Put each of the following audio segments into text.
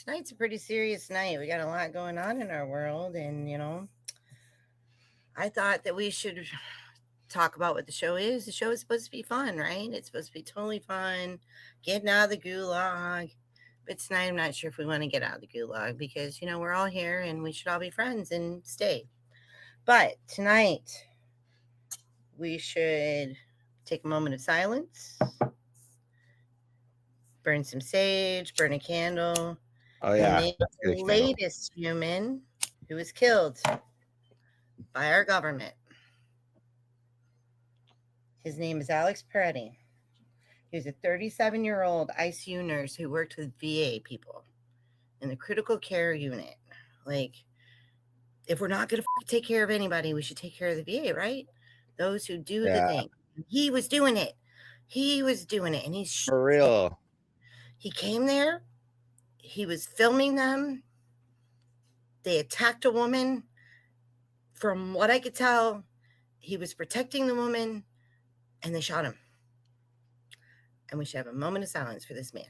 tonight's a pretty serious night. We got a lot going on in our world, and I thought that we should talk about what the show is. The show is supposed to be fun, right? It's supposed to be totally fun, getting out of the gulag. But tonight, I'm not sure if we want to get out of the gulag because we're all here and we should all be friends and stay. But tonight, we should take a moment of silence, burn some sage, burn a candle. Oh yeah, the latest human who was killed by our government. His name is Alex Peretti. He was a 37-year-old ICU nurse who worked with VA people in the critical care unit. Like, if we're not going to take care of anybody, we should take care of the VA, right? Those who do the thing. He was doing it. And he's for real. He came there. He was filming them. They attacked a woman. From what I could tell, he was protecting the woman, and they shot him. And we should have a moment of silence for this man.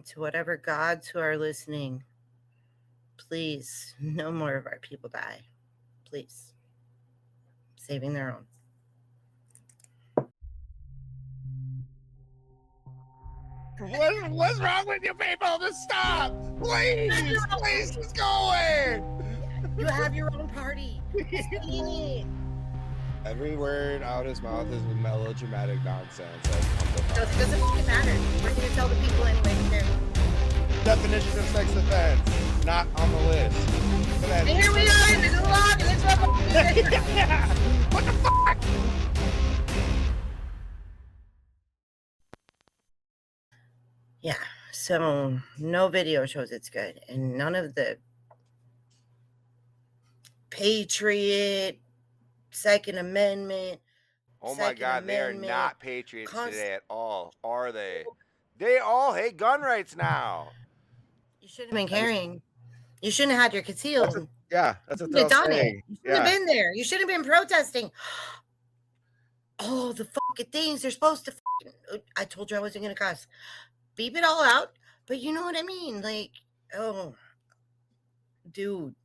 To whatever gods who are listening, please, no more of our people die. Please. Saving their own. What's wrong with you people? Just stop! Please! Please, just go away! You have your own party. Every word out of his mouth is melodramatic nonsense. So it doesn't fucking matter. We're going to tell the people anyway. Definition of sex offense, not on the list. And here we are in the Gulag, and it's what the fuck? Yeah, so no video shows it's good, and none of the Patriot, Second Amendment. Oh my God, they are not patriots today at all, are they? They all hate gun rights now. You shouldn't have been carrying. You shouldn't have had your concealed. That's what they're saying. You shouldn't have been there. You shouldn't have been protesting. Oh, the fucking things they're supposed to. I told you I wasn't going to cuss. Beep it all out. But you know what I mean? Like, oh, dude.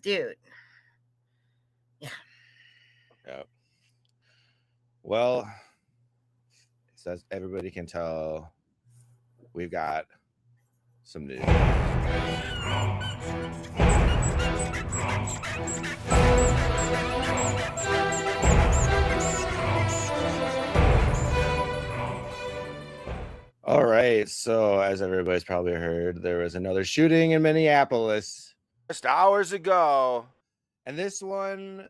Dude. Yeah. Well, as everybody can tell, we've got some news. All right, so as everybody's probably heard, there was another shooting in Minneapolis just hours ago, and this one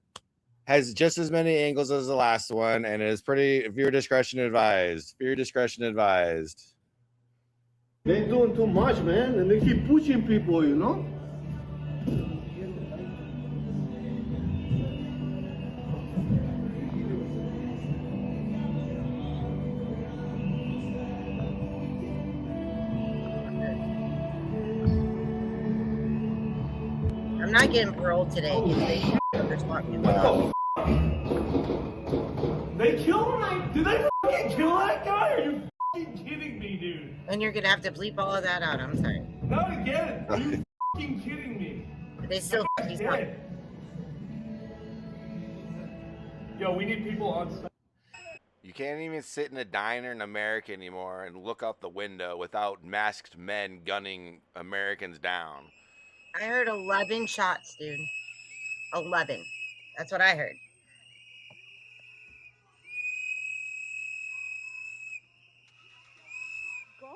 has just as many angles as the last one, and is pretty viewer discretion advised. Viewer discretion advised. They're doing too much, man, and they keep pushing people, you know? I'm not getting paroled today. They killed him? Did they fucking kill that guy? Are you fucking kidding me, dude? And you're gonna have to bleep all of that out. I'm sorry. Not again. Are you fucking kidding me? But they still he's dead. Yo, we need people on site. You can't even sit in a diner in America anymore and look out the window without masked men gunning Americans down. I heard 11 shots, dude. 11. That's what I heard. Go.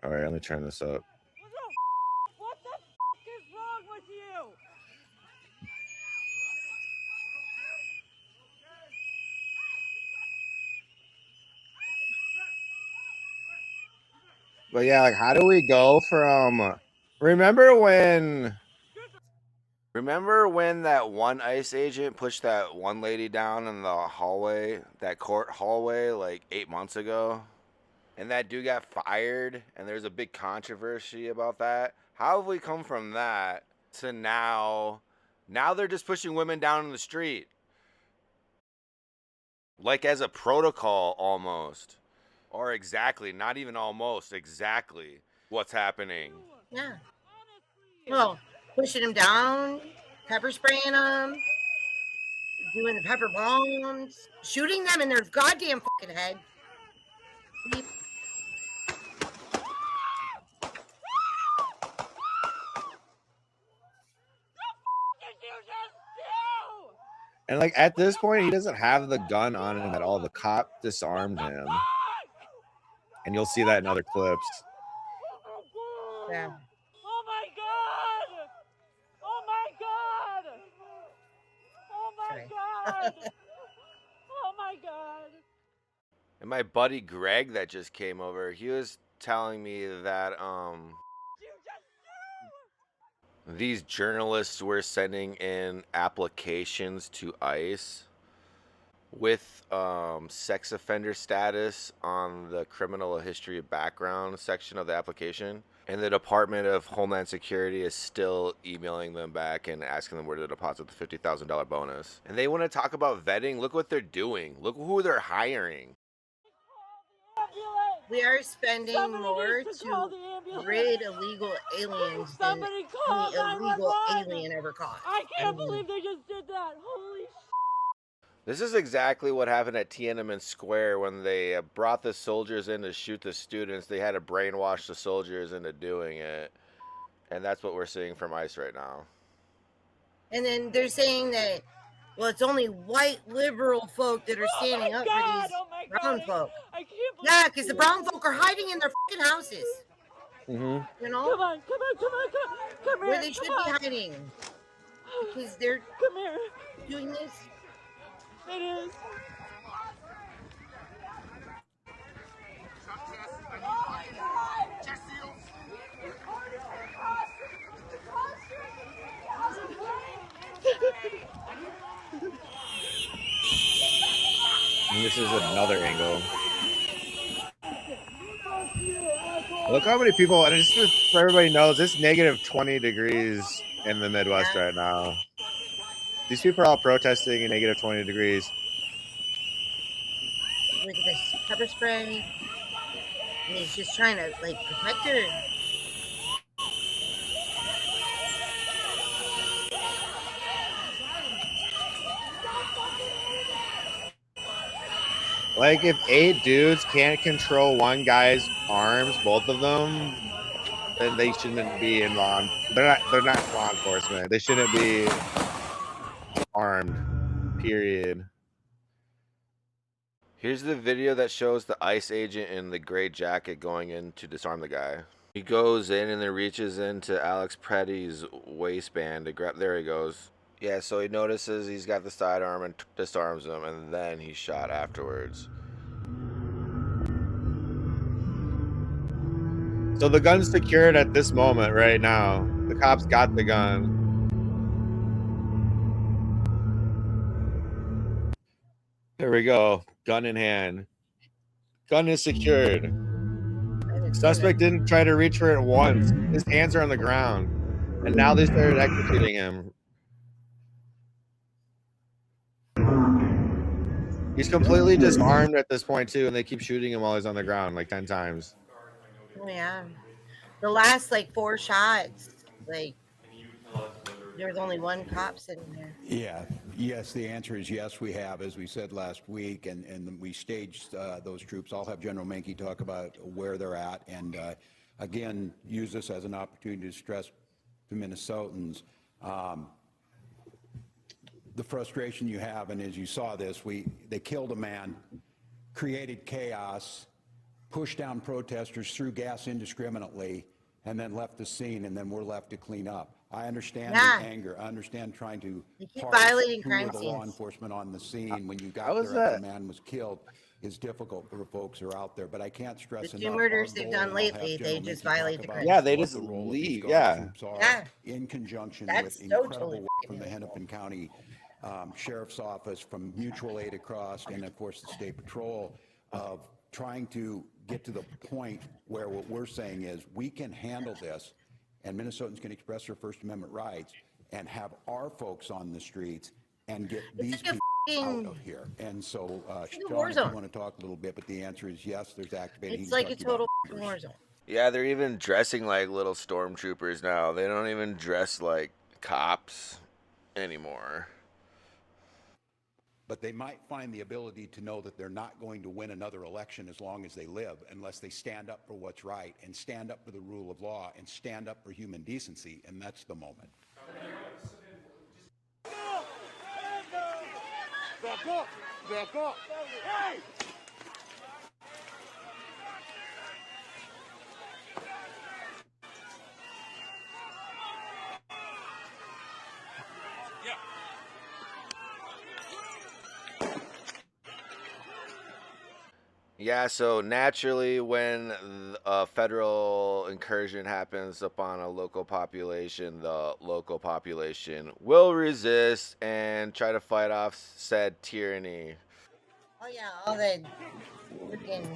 All right, let me turn this up. What the f is wrong with you? But yeah, like, how do we go from? Remember when that one ICE agent pushed that one lady down in the hallway, that court hallway, like 8 months ago? And that dude got fired, and there's a big controversy about that. How have we come from that to now? Now they're just pushing women down in the street. Like as a protocol almost. Or exactly, not even almost, exactly what's happening. Yeah. Well, pushing them down, pepper spraying them, doing the pepper bombs, shooting them in their goddamn fucking head. Beep. And like at this point, he doesn't have the gun on him at all. The cop disarmed him. And you'll see that in other clips. Yeah. Oh my god! Oh my god! Oh my Sorry. god! Oh my god! And my buddy Greg that just came over, he was telling me that these journalists were sending in applications to ICE with sex offender status on the criminal history background section of the application. And the Department of Homeland Security is still emailing them back and asking them where to deposit the $50,000 bonus. And they want to talk about vetting. Look what they're doing. Look who they're hiring. We are spending Somebody more needs to call to the ambulance. rid illegal aliens than Somebody call any illegal 911. alien ever caught. I can't believe they just did that. Holy shit. This is exactly what happened at Tiananmen Square when they brought the soldiers in to shoot the students. They had to brainwash the soldiers into doing it. And that's what we're seeing from ICE right now. And then they're saying that, well, it's only white liberal folk that are standing up for these brown folk. I can't believe Yeah, because the brown folk are hiding in their fucking houses. Mm-hmm. You know? Come on. Come here. Where they should be hiding. Because they're Come here. doing this. It is. And this is another angle. Look how many people, and it's just so everybody knows, it's negative 20 degrees in the Midwest right now. These people are all protesting in negative 20 degrees. Look at this pepper spray. And he's just trying to, like, protect her. Like, if 8 dudes can't control one guy's arms, both of them, then they shouldn't be in law. They're not law enforcement. They shouldn't be armed. Period. Here's the video that shows the ICE agent in the gray jacket going in to disarm the guy. He goes in and then reaches into Alex Petty's waistband to grab. There he goes. Yeah, so he notices he's got the sidearm and disarms him, and then he's shot afterwards. So the gun's secured at this moment right now. The cops got the gun. There we go. Gun in hand. Gun is secured. Suspect didn't try to reach for it once. His hands are on the ground. And now they started executing him. He's completely disarmed at this point too, and they keep shooting him while he's on the ground like 10 times. Oh, yeah. The last, like, 4 shots, like, there was only one cop sitting there. Yeah. Yes, the answer is yes, we have, as we said last week, and we staged those troops. I'll have General Menke talk about where they're at, and again, use this as an opportunity to stress to Minnesotans the frustration you have, and as you saw this, they killed a man, created chaos, pushed down protesters, threw gas indiscriminately, and then left the scene, and then we're left to clean up. I understand the anger. I understand trying to You keep violating crime the law scenes. enforcement on the scene when you got How was there after that? the man was killed. is difficult for folks who are out there. But I can't stress The enough. two murders our they've goal, done and I'll have lately, they General just Minky talk violate the about crimes. Yeah, they what just the role of these leave. guard Yeah. troops are Yeah. in conjunction That's with so incredible totally work from the fucking Hennepin County Sheriff's Office, from mutual aid across, and of course the State Patrol, of trying to get to the point where what we're saying is we can handle this, and Minnesotans can express their First Amendment rights and have our folks on the streets and get It's these like a people out fucking- of here. And so, like a Sean, war if you zone. want to talk a little bit, but the answer is yes, there's activating. It's He can like a talk to you about total fucking numbers. war zone. Yeah, they're even dressing like little stormtroopers now. They don't even dress like cops anymore. But they might find the ability to know that they're not going to win another election as long as they live unless they stand up for what's right and stand up for the rule of law and stand up for human decency, and that's the moment. Back up! Back up! Hey! Yeah, so naturally, when a federal incursion happens upon a local population, the local population will resist and try to fight off said tyranny. Oh yeah, all the freaking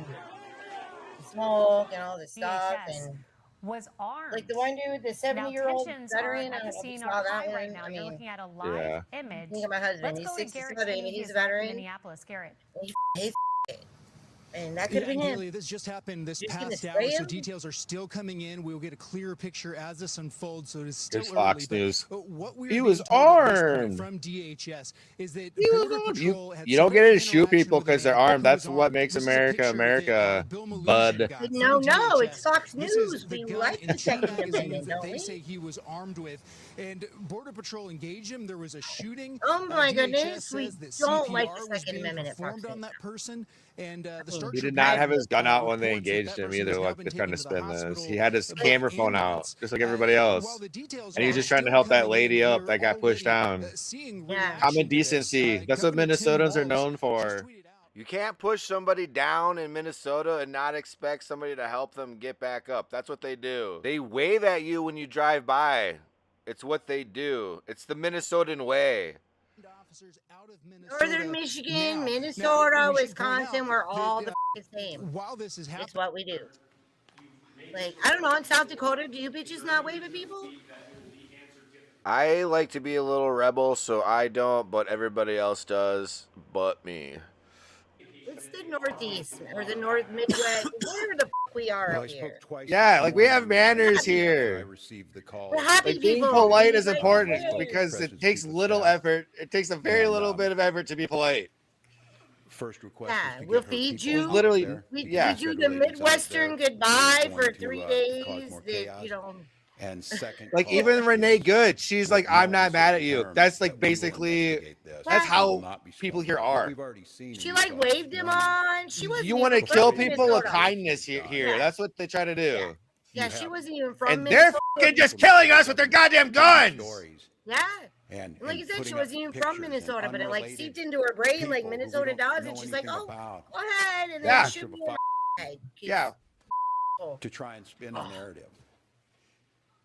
smoke and all the stuff, DHS and was armed. like the one dude, the 70-year-old tensions veteran. at I the don't know if you scene saw are that high right one. now. I You're mean, looking at a live Yeah. image. think of my husband. Let's He's go to Garrett 67. Cheney. He's He's a live from veteran. Minneapolis. Garrett. And he hates it. And that could have been Yeah, him. Gilly, this just happened this Just gonna past spray hour, so him? details are still coming in. We'll get a clearer picture as this unfolds, so it is still Here's early. Fox News. But what we're He being was told at this point armed. from DHS is that He was Border armed. Patrol had You don't some get to shoot interaction people with a because they're man armed. who That's was what armed. makes This is a America picture America, that, Bill Malusian bud. got But from no, DHS. it's Fox This is News. the We gun like and to two check magazines independent, that don't they we? say he was armed with. And Border Patrol engaged him. There was a shooting. Oh my DHS goodness, we says that don't CPR like the was Second being Amendment at performed Fox on News. that person. And the He Star He did Tribune not have his gun out when they reports that engaged that him person either. has now Like been they're trying to taken to the spin this. hospital He had his by camera phone out, ambulance. just like everybody While else. the details And he was are just trying to still help that coming in, lady up we're that got pushed already, down. seeing Yeah. reaction Common to this. decency. That's what Governor Tim Minnesotans are Walz known just for. tweeted out. You can't push somebody down in Minnesota and not expect somebody to help them get back up. That's what they do. They wave at you when you drive by. It's what they do. It's the Minnesotan way. Officers out of Minnesota. Northern Michigan, Now, Minnesota, we should point Wisconsin, out we're all that, the same. while this is It's happening, what we do. Like, I don't know, in South Dakota, do you bitches not wave at people? I like to be a little rebel, so I don't, but everybody else does, but me. It's the Northeast or the North Midwest, where the fuck we are Well, up I spoke here. twice Yeah, this like we have morning manners after here. I received the call. We're happy Like being people. polite We is like important to wave. because it President's takes chief of little staff. effort. It takes a very And, little bit of effort to be polite. First request Yeah, is to we'll get her feed people you. out Literally, there. We yeah. do the Federal agents out Midwestern there goodbye going for to, 3 cause days. more That, chaos. you know, And second, Like call even is Renee Good, she's with like, I'm no not mad at you. uncertain That's terms like that we will basically, investigate this. that's Yeah. We will how not be people slowed here down. What are. we've already seen, she and like you saw this waved him morning, on. She wasn't You even want to from kill Minnesota. people with Minnesota. kindness here. Yeah. That's what they try to do. Yeah. Yeah, You she have wasn't even from And they're Minnesota. fucking just killing us with their goddamn guns. stories Yeah. and Like you said, putting she up wasn't even pictures from and Minnesota, but it like unrelated seeped into her brain like people who we Minnesota don't does, know and she's like, anything "Oh, about go ahead," and then Yeah. shoot me in the head. Yeah. to try and spin a narrative.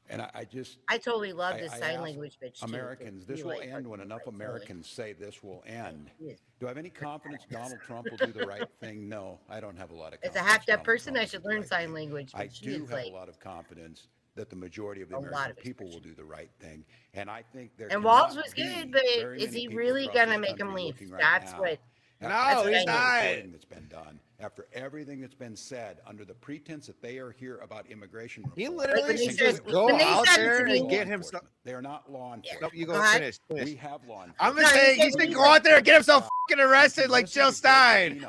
And I just I totally love this I sign ask language bitch. too, Americans, 'cause this we will like end her, when enough like, Americans say this will end. Yes. Do I have any confidence Donald Trump will do the right thing? No, I don't have a lot of As confidence. a half-deaf Donald person, Trump I will should do the learn right sign thing. language. I But she do is have like, a lot of confidence that the majority of the A lot American of people will expression. do the right thing. And I think there and cannot Walz was be good, but very is many he people really across gonna this make him country leave? looking right That's now what. No, That's what he's I know. not. reporting that's been done after everything that's been said under the pretense that they are here about immigration reform. He Like literally when they should said- just go when they out said there to and me- get himself. They are not law enforcement. No, you go Go ahead. finish. We Finish. have law enforcement. I'm No, just he saying he said should we go have- out there and get himself fucking arrested like Jill Stein.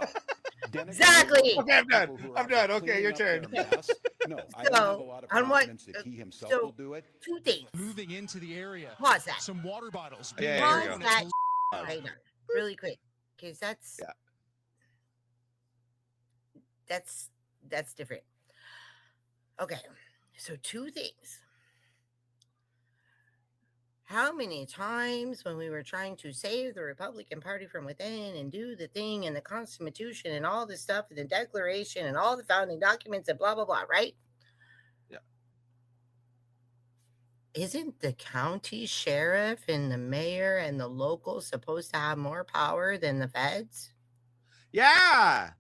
Exactly. Okay, I'm done. I'm done. Okay, your turn. No, I don't have a lot of on what- confidence that he himself so- will do it. 2 things. moving into the area. Pause that. Some water bottles. Yeah, being here we Pause go. thrown that at right now, really quick, because that's Yeah. that's different. Okay, so 2 things. how many times when we were trying to save the Republican Party from within and do the thing and the Constitution and all this stuff and the Declaration and all the founding documents and blah, blah, blah, right? Yeah. Isn't the county sheriff and the mayor and the local supposed to have more power than the feds? Yeah.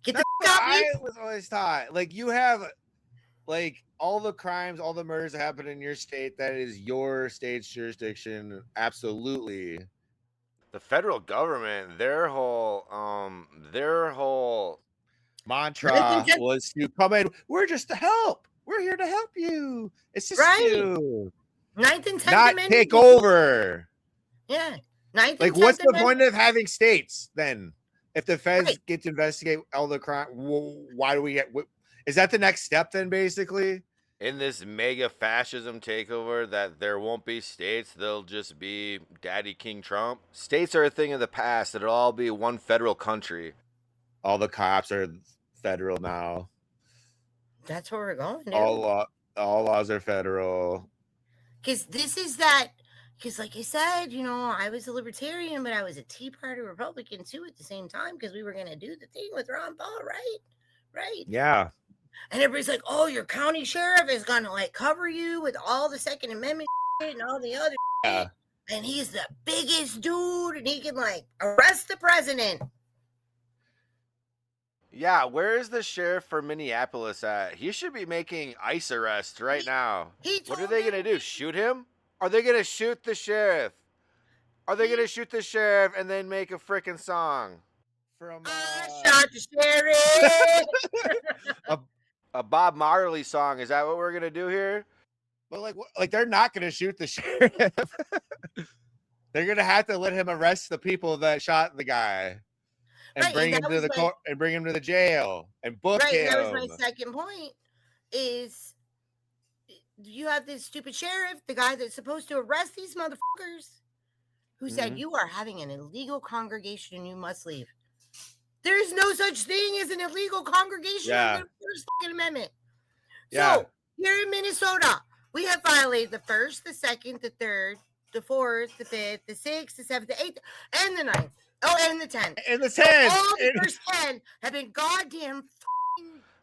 Get the That's f out, what I bitch. was always taught. Like, you have like all the crimes, all the murders that happen in your state, that is your state's jurisdiction. Absolutely. The federal government, their whole mantra was to come in. We're just to help. We're here to help you. Assist Right. you. 9th and 10th Not Amendment. take over. Yeah. 9th Like, and 10th what's the Amendment. point of having states then? If the feds Right. get to investigate all the crime, why do we get? Is that the next step then, basically? In this mega fascism takeover, that there won't be states, they'll just be Daddy King Trump. States are a thing of the past. It'll all be one federal country. All the cops are federal now. That's where we're going, dude. All laws are federal. Because this is that. Because, like I said, you know, I was a libertarian, but I was a Tea Party Republican too at the same time, because we were going to do the thing with Ron Paul, right? Right. Yeah. And everybody's like, oh, your county sheriff is going to like cover you with all the Second Amendment shit and all the other shit. And he's the biggest dude and he can like arrest the president. Yeah, where is the sheriff for Minneapolis at? He should be making ICE arrests right now. What are they going to do? Shoot him? Are they going to shoot the sheriff? Are they going to shoot the sheriff and then make a freaking song? From shot the sheriff. A Bob Marley song. Is that what we're going to do here? But like they're not going to shoot the sheriff. They're going to have to let him arrest the people that shot the guy. And bring him to the court and bring him to the jail and book him. That was my second point. Is you have this stupid sheriff, the guy that's supposed to arrest these motherfuckers, who said you are having an illegal congregation and you must leave. There's no such thing as an illegal congregation under the First fucking Amendment. So here in Minnesota, we have violated the first, the second, the third, the fourth, the fifth, the sixth, the seventh, the eighth, and the ninth. Oh, and the 10th. And the 10th. So all the first 10 have been goddamn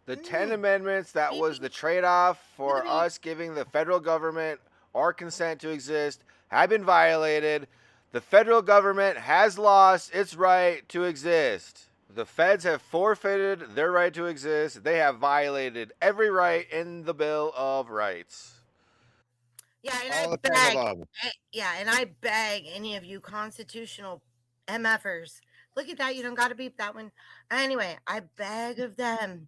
the 10 amendments, that was the trade-off for us giving the federal government our consent to exist, have been violated. The federal government has lost its right to exist. The feds have forfeited their right to exist. They have violated every right in the Bill of Rights. Yeah, and I beg any of you constitutional MFers. Look at that. You don't got to beep that one. Anyway, I beg of them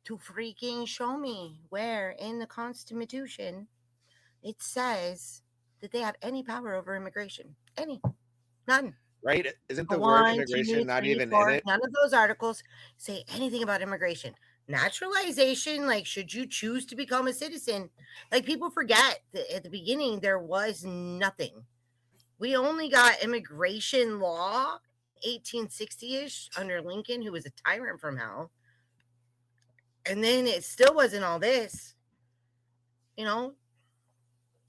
to freaking show me where in the Constitution it says that they have any power over immigration. Any. None. Right? Isn't the word immigration not even in it? None of those articles say anything about immigration. Naturalization, like, should you choose to become a citizen, like, people forget that at the beginning there was nothing. We only got immigration law 1860-ish under Lincoln, who was a tyrant from hell. And then it still wasn't all this, you know?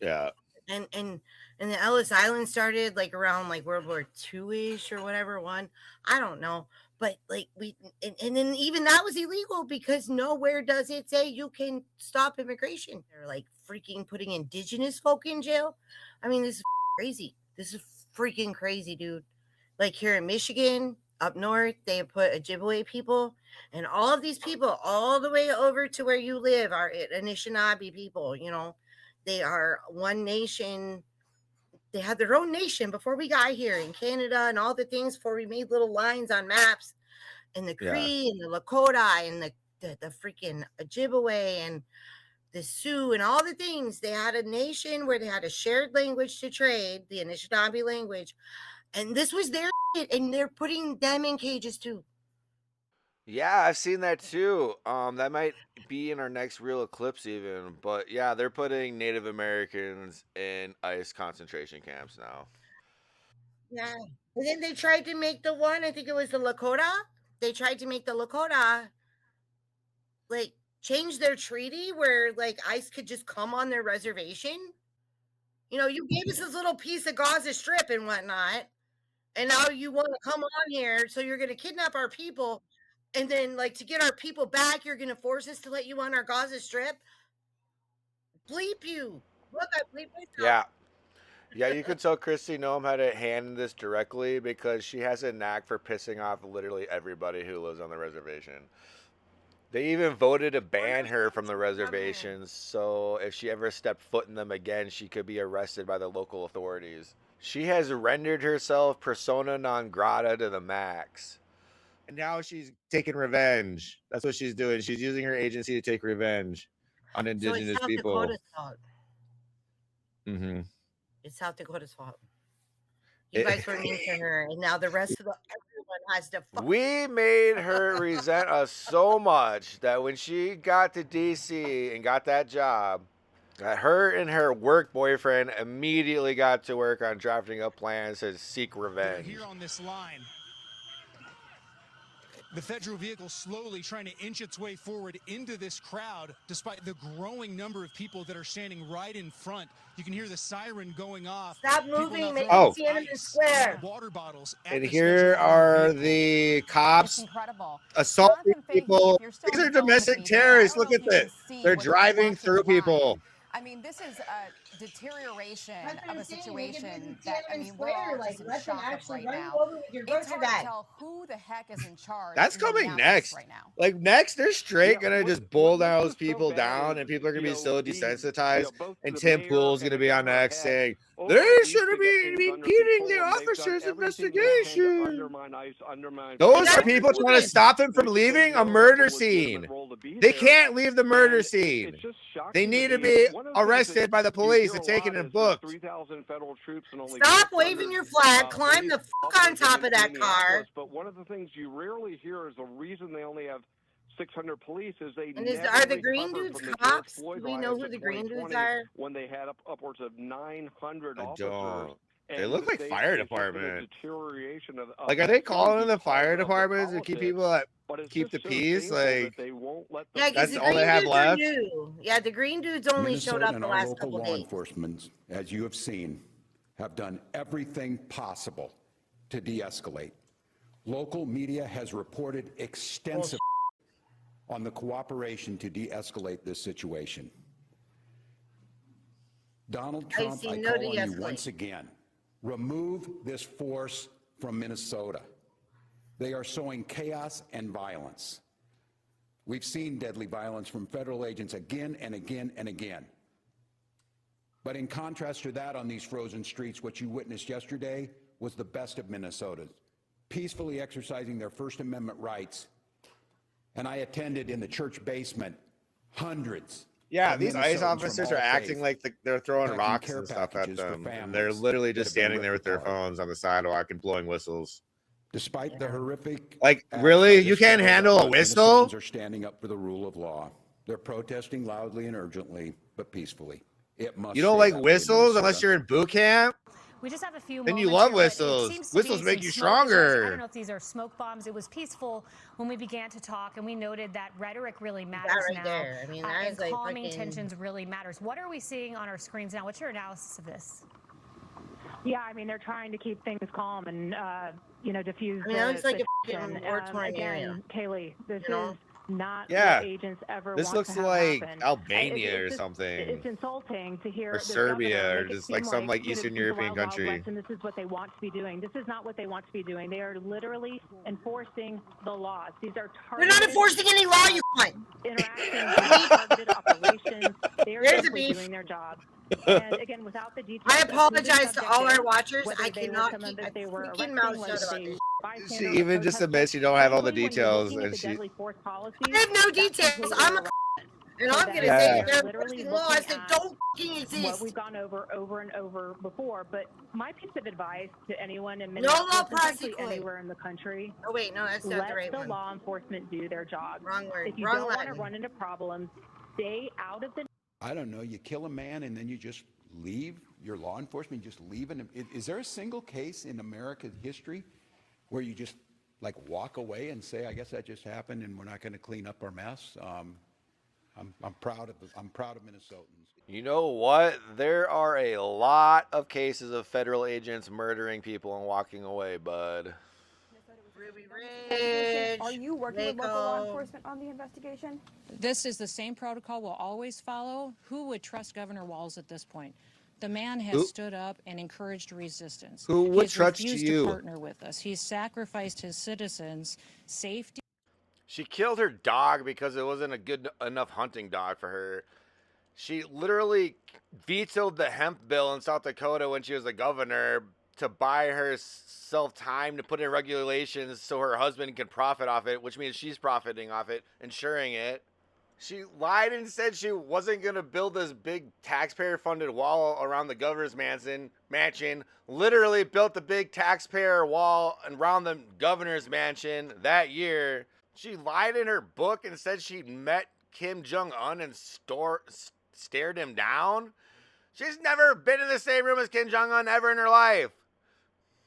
Yeah. And the Ellis Island started like around like World War II-ish or whatever one. I don't know. But like and then even that was illegal because nowhere does it say you can stop immigration. They're like freaking putting indigenous folk in jail. I mean, this is crazy. This is freaking crazy, dude. Like here in Michigan, up north, they put Ojibwe people, and all of these people, all the way over to where you live, are Anishinaabe people. You know, they are one nation. They had their own nation before we got here in Canada, and all the things before we made little lines on maps. And the Cree and the Lakota and the freaking Ojibwe and the Sioux and all the things. They had a nation where they had a shared language to trade, the Anishinaabe language. And this was their shit, and they're putting them in cages too. Yeah, I've seen that too. That might be in our next real eclipse even. But yeah, they're putting Native Americans in ICE concentration camps now. Yeah. And then they tried to make the one, I think it was the Lakota. They tried to make the Lakota like change their treaty where like ICE could just come on their reservation. You know, you gave us this little piece of Gaza Strip and whatnot, and now you want to come on here, so you're going to kidnap our people, and then, like, to get our people back, you're going to force us to let you on our Gaza Strip? Bleep you. Look, I bleep myself. Yeah. Yeah, you could tell Kristi Noem had a hand in this directly because she has a knack for pissing off literally everybody who lives on the reservation. They even voted to ban her from the reservations, so if she ever stepped foot in them again, she could be arrested by the local authorities. She has rendered herself persona non grata to the max. And now she's taking revenge. That's what she's doing. She's using her agency to take revenge on So indigenous it's South people. Dakota's fault. Mm-hmm. It's South Dakota's fault. You guys were mean to her, and now the rest of everyone has to. We made her resent us so much that when she got to DC and got that job, that her and her work boyfriend immediately got to work on drafting up plans to seek revenge. Here on this line, the federal vehicle slowly trying to inch its way forward into this crowd, despite the growing number of people that are standing right in front. You can hear the siren going off. Stop moving, make Oh. Tiananmen Square. Water bottles. And here are the cops assaulting people. These are domestic terrorists. Look at this. They're driving through people. I mean, this is a deterioration of a situation that, I mean, we're all just in shock of right now. It's hard to tell who the heck is in charge. That's coming next. Right now. Like next, they're straight gonna just bull those people down, and people are gonna be so desensitized. And Tim Pool's gonna be on next saying they shouldn't be impeding the officer's investigation. Those are people trying to stop him from leaving a murder scene. They can't leave the murder scene. They need to be arrested by the police and taken and booked. Stop waving your flag, climb the fuck on top of that car. But one of the things you rarely hear is the reason they only have 600 police is they and are the green dudes cops? Do we know who the green dudes are? When they had upwards of 900 I officers. don't. They look like fire department. Like, are they calling in the fire departments to keep people keep the peace? Like, yeah, that's all they have left. Yeah, the green dudes only showed up the last couple law days. Enforcement, as you have seen, have done everything possible to de-escalate. Local media has reported extensively on the cooperation to de-escalate this situation. Donald Trump, I call on you once again. Remove this force from Minnesota. They are sowing chaos and violence. We've seen deadly violence from federal agents again and again and again. But in contrast to that, on these frozen streets, what you witnessed yesterday was the best of Minnesotans, peacefully exercising their First Amendment rights. And I attended in the church basement hundreds. Yeah, these ICE officers are acting like they're throwing rocks and stuff at them. And they're literally just standing there with their phones on the sidewalk and blowing whistles. Despite the horrific, like, really, you can't handle a whistle? Are standing up for the rule of law. They're protesting loudly and urgently, but peacefully. It must. You don't like whistles unless you're in boot camp? We just have a few then moments you love here, whistles. Whistles make you stronger. I don't know if these are smoke bombs. It was peaceful when we began to talk, and we noted that rhetoric really matters now. There. I mean, that and is like calming fucking... tensions really matters. What are we seeing on our screens now? What's your analysis of this? Yeah, I mean, they're trying to keep things calm and, diffuse. I mean, that looks like a war-torn area. Again, Kaylee, this is not what agents ever this want looks to have like happen. Albania or just, something. It's insulting to hear or Serbia or just like some like Eastern European country. And this is what they want to be doing. This is not what they want to be doing. They are literally enforcing the laws. These are targeted. They're not enforcing any law, you cunt. Interactions, targeted operations. They are simply doing their job. And again, without the details, I apologize to all our watchers. I cannot keep my freaking mouth shut about this. She even just admits you don't have all the details, and she. I have no details. I'm a and I'm going to say they're enforcing laws that don't exist. What we've gone over and over before, but my piece of advice to anyone in Minneapolis, anywhere in the country. Oh wait, no, that's not the right one. Let the law enforcement do their job. Wrong word. If you don't want to run into problems, stay out of the. I don't know. You kill a man and then you just leave your law enforcement. You just leave him. Is there a single case in American history where you just like walk away and say, "I guess that just happened, and we're not going to clean up our mess"? I'm proud of Minnesotans. You know what? There are a lot of cases of federal agents murdering people and walking away, bud. Ruby Ridge, Are you working with local law enforcement on the investigation? This is the same protocol we'll always follow. Who would trust Governor Walz at this point? The man has stood up and encouraged resistance. Who would He's trust refused you? to partner with us. He's sacrificed his citizens' safety. She killed her dog because it wasn't a good enough hunting dog for her. She literally vetoed the hemp bill in South Dakota when she was the governor to buy herself time to put in regulations so her husband can profit off it, which means she's profiting off it, insuring it. She lied and said she wasn't going to build this big taxpayer-funded wall around the governor's mansion. Literally built the big taxpayer wall around the governor's mansion that year. She lied in her book and said she met Kim Jong-un and stared him down. She's never been in the same room as Kim Jong-un ever in her life.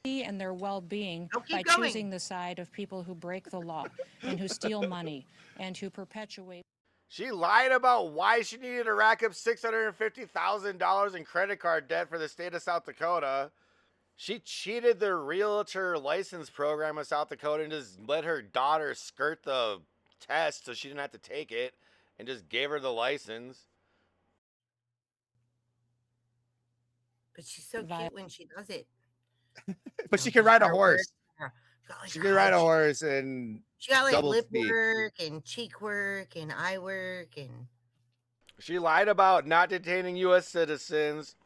And their well-being by choosing the side of people who break the law and who steal money and who perpetuate. She lied about why she needed to rack up $650,000 in credit card debt for the state of South Dakota. She cheated the realtor license program of South Dakota and just let her daughter skirt the test so she didn't have to take it and just gave her the license. But she's so cute when she does it. But she can ride a horse. Like, she can ride a horse and she got like double lip speed. work and cheek work and eye work and she lied about not detaining U.S. citizens.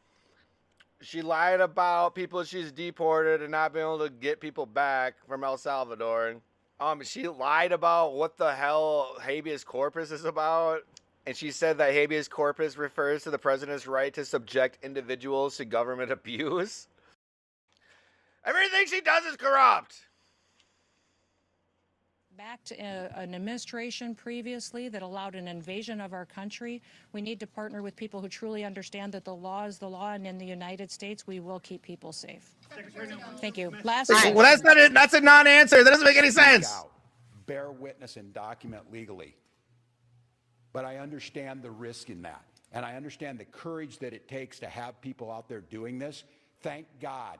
She lied about people she's deported and not being able to get people back from El Salvador. She lied about what the hell habeas corpus is about. And she said that habeas corpus refers to the president's right to subject individuals to government abuse. Everything she does is corrupt. Back to an administration previously that allowed an invasion of our country. We need to partner with people who truly understand that the law is the law, and in the United States, we will keep people safe. Thank you. Last. Well, that's not it. That's a non-answer. That doesn't make any sense. Bear witness and document legally. But I understand the risk in that, and I understand the courage that it takes to have people out there doing this. Thank God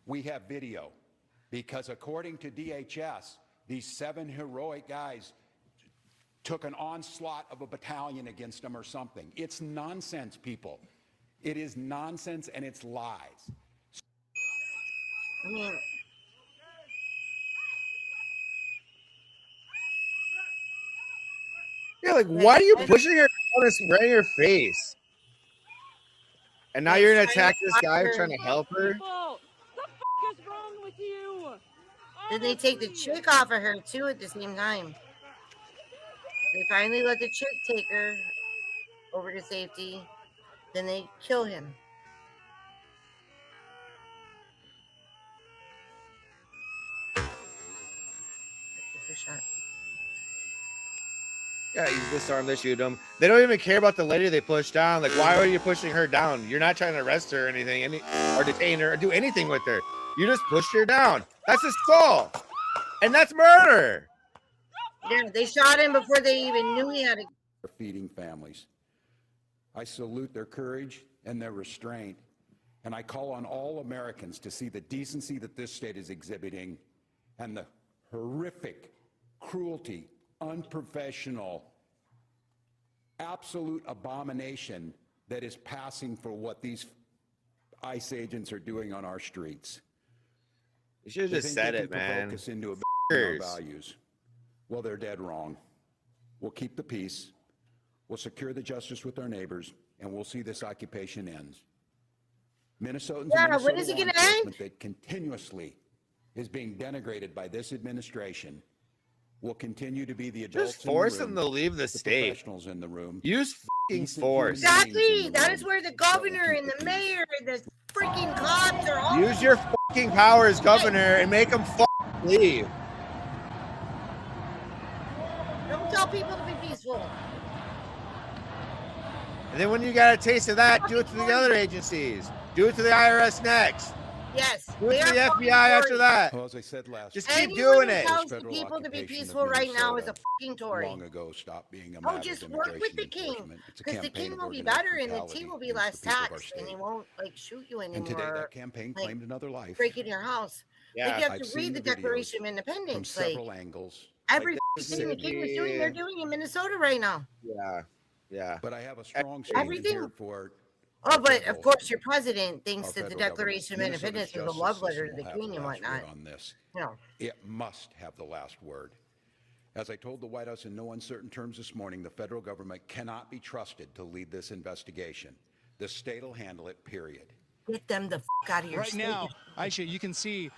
we have video. Because according to DHS, these 7 heroic guys took an onslaught of a battalion against them or something. It's nonsense, people. It is nonsense and it's lies. I mean, yeah, like, why are you pushing her right in her face? And now you're gonna attack this guy trying to help her? What is wrong with you? Then they take the chick off of her too at the same time. They finally let the chick take her over to safety. Then they kill him. Shot. Yeah, you disarm, they shoot him. They don't even care about the lady they pushed down. Like, why are you pushing her down? You're not trying to arrest her or anything, or detain her, or do anything with her. You just pushed her down. That's assault. And that's murder. Yeah, they shot him before they even knew he had a... Feeding families. I salute their courage and their restraint, and I call on all Americans to see the decency that this state is exhibiting and the horrific cruelty, unprofessional, absolute abomination that is passing for what these ICE agents are doing on our streets. You should have just said it, man. Focus into our values. Well, they're dead wrong. We'll keep the peace. We'll secure the justice with our neighbors, and we'll see this occupation ends. Minnesotans, when is it going to end? That continuously is being denigrated by this administration will continue to be the adults. Just force them to leave the state. Professionals in the room. Use fucking force. Exactly. That is where the governor and the mayor and the freaking cops are all. Use your fucking power as governor and make them leave. Don't tell people to be peaceful. And then when you got a taste of that, do it to the other agencies. Do it to the IRS next. Yes. Who's the FBI after that? Well, as I said last Just week, keep doing it. Tells federal people to be occupation of peaceful right now is a Minnesota fucking Tory. long ago stopped being a matter of Just work with immigration the king, enforcement. It's a because the campaign king of will be organized better and the brutality tea will be against less the people of our taxed, and state. he won't like shoot you anymore. And today, that campaign claimed another life. Break into your house. Yeah, like you have I've to seen read the the videos Declaration of from Independence. several angles. Every thing the king was doing, they're doing in Minnesota right now. Yeah, yeah. But I have a strong Everything. statement here for. Oh, but of course, your president thinks that the Declaration of Minnesota's Independence is a justice love letter system to the will have king and last whatnot. word on this. No. It must have the last word. As I told the White House in no uncertain terms this morning, the federal government cannot be trusted to lead this investigation. The state will handle it, period. Get them the f out of your Right state. now, Aisha, you can see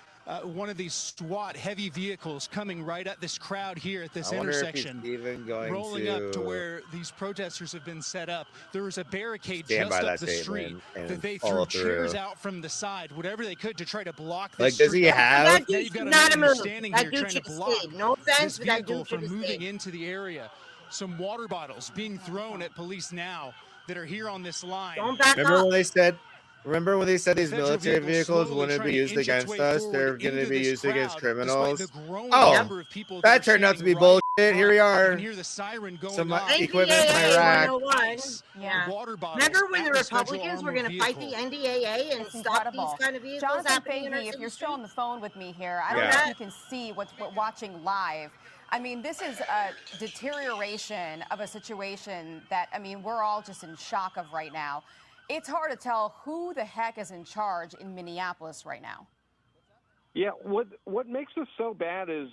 one of these SWAT heavy vehicles coming right at this crowd here at this intersection, even going rolling up to where these protesters have been set up. There was a barricade stand just by up that the street and that they follow threw chairs through. out from the side, whatever they could to try to block this Like, does he street. have? Now you've got Not a man move. standing That here dude trying to should have block stayed. No offense, this but that vehicle dude from should have moving stayed. into the area. Some water bottles being thrown at police now that are here on this line. Don't back Remember up. when they said? Remember when they said these Federal military vehicle vehicles slowly wouldn't be trying to used inch its against way us? forward They're going to into be this used against crowd, criminals. despite the growing Oh, number of people that that are turned out to be standing right bullshit. Here we You are. can hear the siren going Some off. equipment from NDAA Iraq. 101. Yeah. Water bottles Remember when at the this federal Republicans were armored going to fight the vehicle. NDAA and It's stop incredible. these kind of vehicles Jonathan happening in our Fahey, if city you're still on the streets? phone with me here, I don't Yeah. know if you can see what's watching live. I mean, this is a deterioration of a situation that, I mean, we're all just in shock of right now. It's hard to tell who the heck is in charge in Minneapolis right now. Yeah, what makes this so bad is,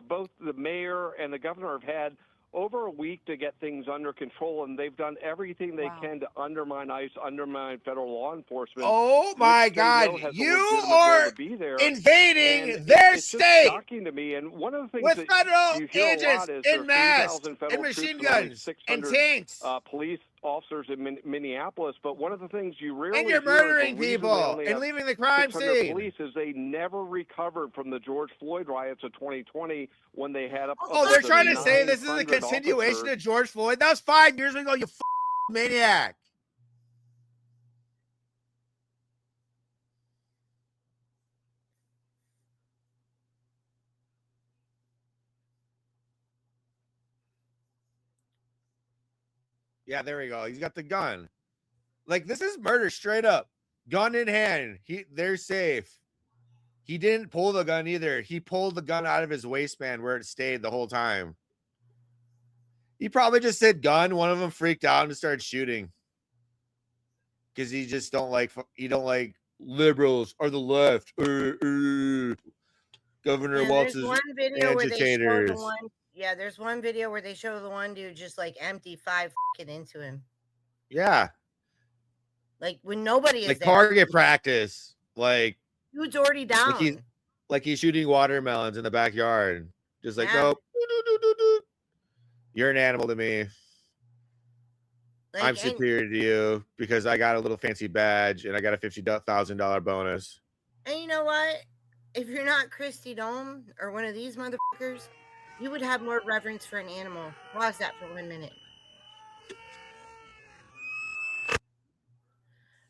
both the mayor and the governor have had over a week to get things under control, and they've done everything they can to undermine ICE, undermine federal law enforcement. Oh my God! You are invading their it's state just shocking to me. And one of the things with that federal you hear a agents lot is in masks there are 3,000 and federal machine troops and only guns 600 and tanks. police officers in Minneapolis. But one of the things you rarely And you're hear is the murdering reason they people only and have leaving the crime 600 scene. police is they never recovered from the George Floyd riots of 2020 when they had up. Oh, they're trying to say this is a continuation of George Floyd. That was 5 years ago, you maniac. Yeah, there we go. He's got the gun. Like, this is murder straight up. Gun in hand. They're safe. He didn't pull the gun either. He pulled the gun out of his waistband where it stayed the whole time. He probably just said gun. One of them freaked out and started shooting. Because he just don't like liberals or the left. Governor Walz's agitators. There's one video where they show the one dude just like empty 5 into him. Yeah. Like when nobody is like there. target practice. Like dude's already down. Like he's shooting watermelons in the backyard. Just like, nope. You're an animal to me. Like, I'm superior to you because I got a little fancy badge and I got a $50,000 bonus. And you know what? If you're not Christy Dome or one of these motherfuckers, you would have more reverence for an animal. Pause that for 1 minute.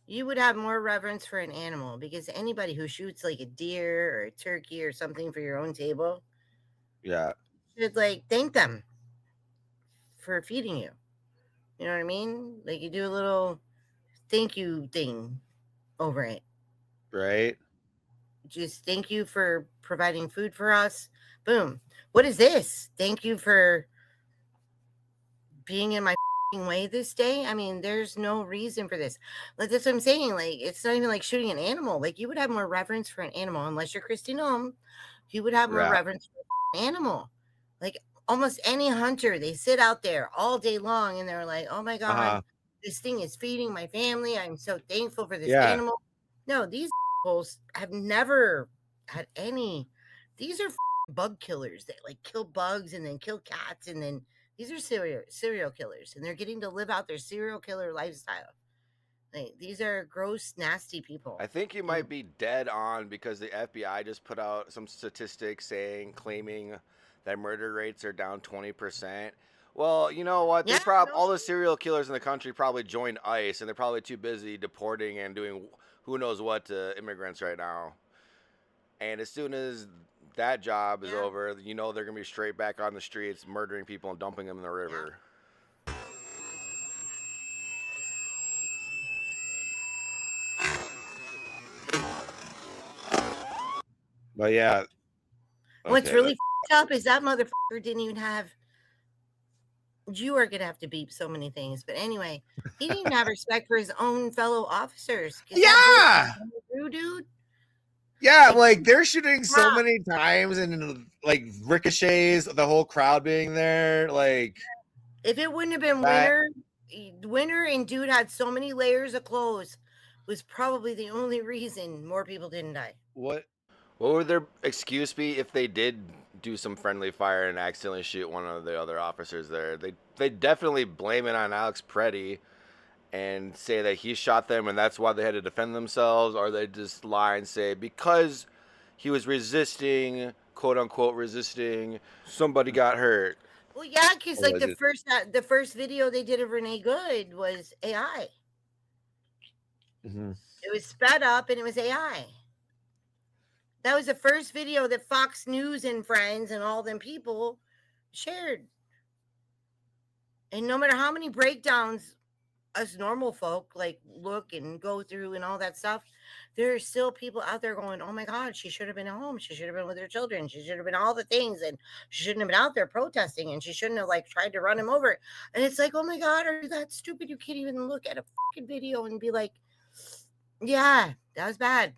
You would have more reverence for an animal because anybody who shoots like a deer or a turkey or something for your own table, yeah, should like thank them for feeding you. You know what I mean? Like you do a little thank you thing over it. Right. Just thank you for providing food for us. Boom. What is this? Thank you for being in my way this day. I mean, there's no reason for this. Like that's what I'm saying. Like it's not even like shooting an animal. Like you would have more reverence for an animal unless you're Christy Nome. You would have more reverence for an animal. Like almost any hunter, they sit out there all day long and they're like, oh my God, this thing is feeding my family. I'm so thankful for this animal. No, these bulls have never had any. These are bug killers that like kill bugs and then kill cats and then these are serial killers and they're getting to live out their serial killer lifestyle. Like, these are gross, nasty people. I think you might be dead on because the FBI just put out some statistics claiming that murder rates are down 20%. Well, you know what? All the serial killers in the country probably joined ICE and they're probably too busy deporting and doing who knows what to immigrants right now. And as soon as that job is over, you know they're going to be straight back on the streets, murdering people and dumping them in the river. But yeah. What's really up is that motherfucker didn't even have. You are gonna have to beep so many things, but anyway, he didn't even have respect for his own fellow officers. Yeah, dude. Yeah, like they're shooting so many times and like ricochets, the whole crowd being there. Like, if it wouldn't have been winter and dude had so many layers of clothes, was probably the only reason more people didn't die. What would their excuse be if they did do some friendly fire and accidentally shoot one of the other officers there? They definitely blame it on Alex Preddy and say that he shot them and that's why they had to defend themselves, or they just lie and say because he was resisting, quote unquote resisting, somebody got hurt. Well, yeah, because like the first video they did of Renee Good was AI. Mm-hmm. It was sped up and it was AI. That was the first video that Fox News and Friends and all them people shared. And no matter how many breakdowns us normal folk like look and go through and all that stuff, there are still people out there going, oh my God, she should have been at home. She should have been with her children. She should have been all the things. And she shouldn't have been out there protesting. And she shouldn't have like tried to run him over. And it's like, oh my God, are you that stupid? You can't even look at a fucking video and be like, yeah, that was bad.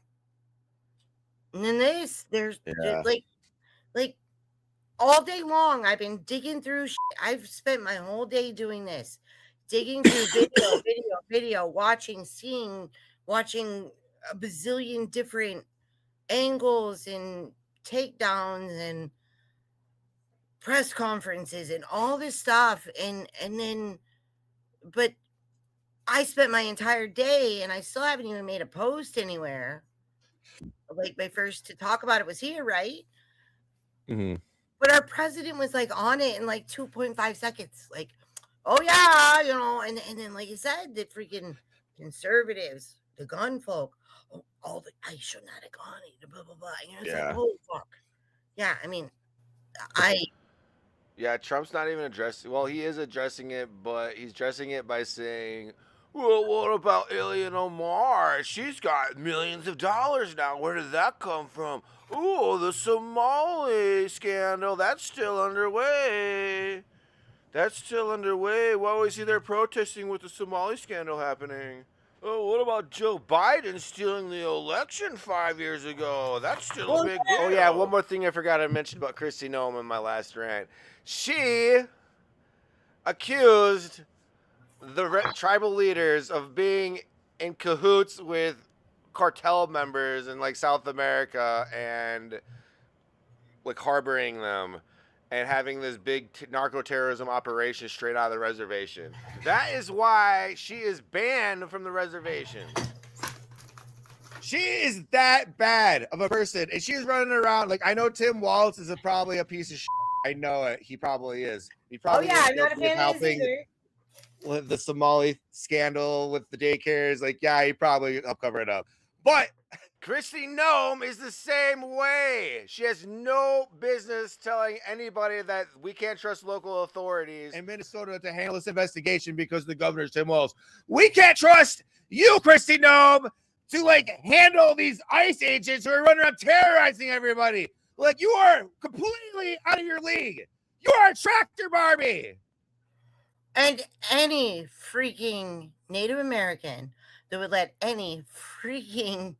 And then there's like all day long, I've been digging through shit. I've spent my whole day doing this, digging through video, watching a bazillion different angles and takedowns and press conferences and all this stuff. And then, but I spent my entire day and I still haven't even made a post anywhere. Like my first to talk about it was here, right? Mm-hmm. But our president was like on it in like 2.5 seconds. Like, oh yeah, you know, and then like you said, the freaking conservatives, the gun folk, I should not have gone, blah blah blah. You know, it's like, oh fuck. Yeah, I mean, yeah, Trump's not even addressing. Well, he is addressing it, but he's addressing it by saying, well, what about Ilhan Omar? She's got millions of dollars now. Where did that come from? Oh, the Somali scandal. That's still underway. Why was he there protesting with the Somali scandal happening? Oh, what about Joe Biden stealing the election 5 years ago? That's still a big deal. Oh, yeah, one more thing I forgot to mention about Kristi Noem in my last rant. She accused the tribal leaders of being in cahoots with cartel members in like South America and like harboring them and having this big narco-terrorism operation straight out of the reservation. That is why she is banned from the reservation. She is that bad of a person, and she's running around like, I know Tim Walz is probably a piece of shit. I know it. He probably is. He probably I'm not a fan of his either. With the Somali scandal with the daycares, like, yeah, he probably helped cover it up. But Kristi Noem is the same way. She has no business telling anybody that we can't trust local authorities in Minnesota to handle this investigation because the governor's Tim Walz. We can't trust you, Kristi Noem, to like handle these ICE agents who are running around terrorizing everybody. Like, you are completely out of your league. You are a tractor Barbie. And any freaking Native American that would let any freaking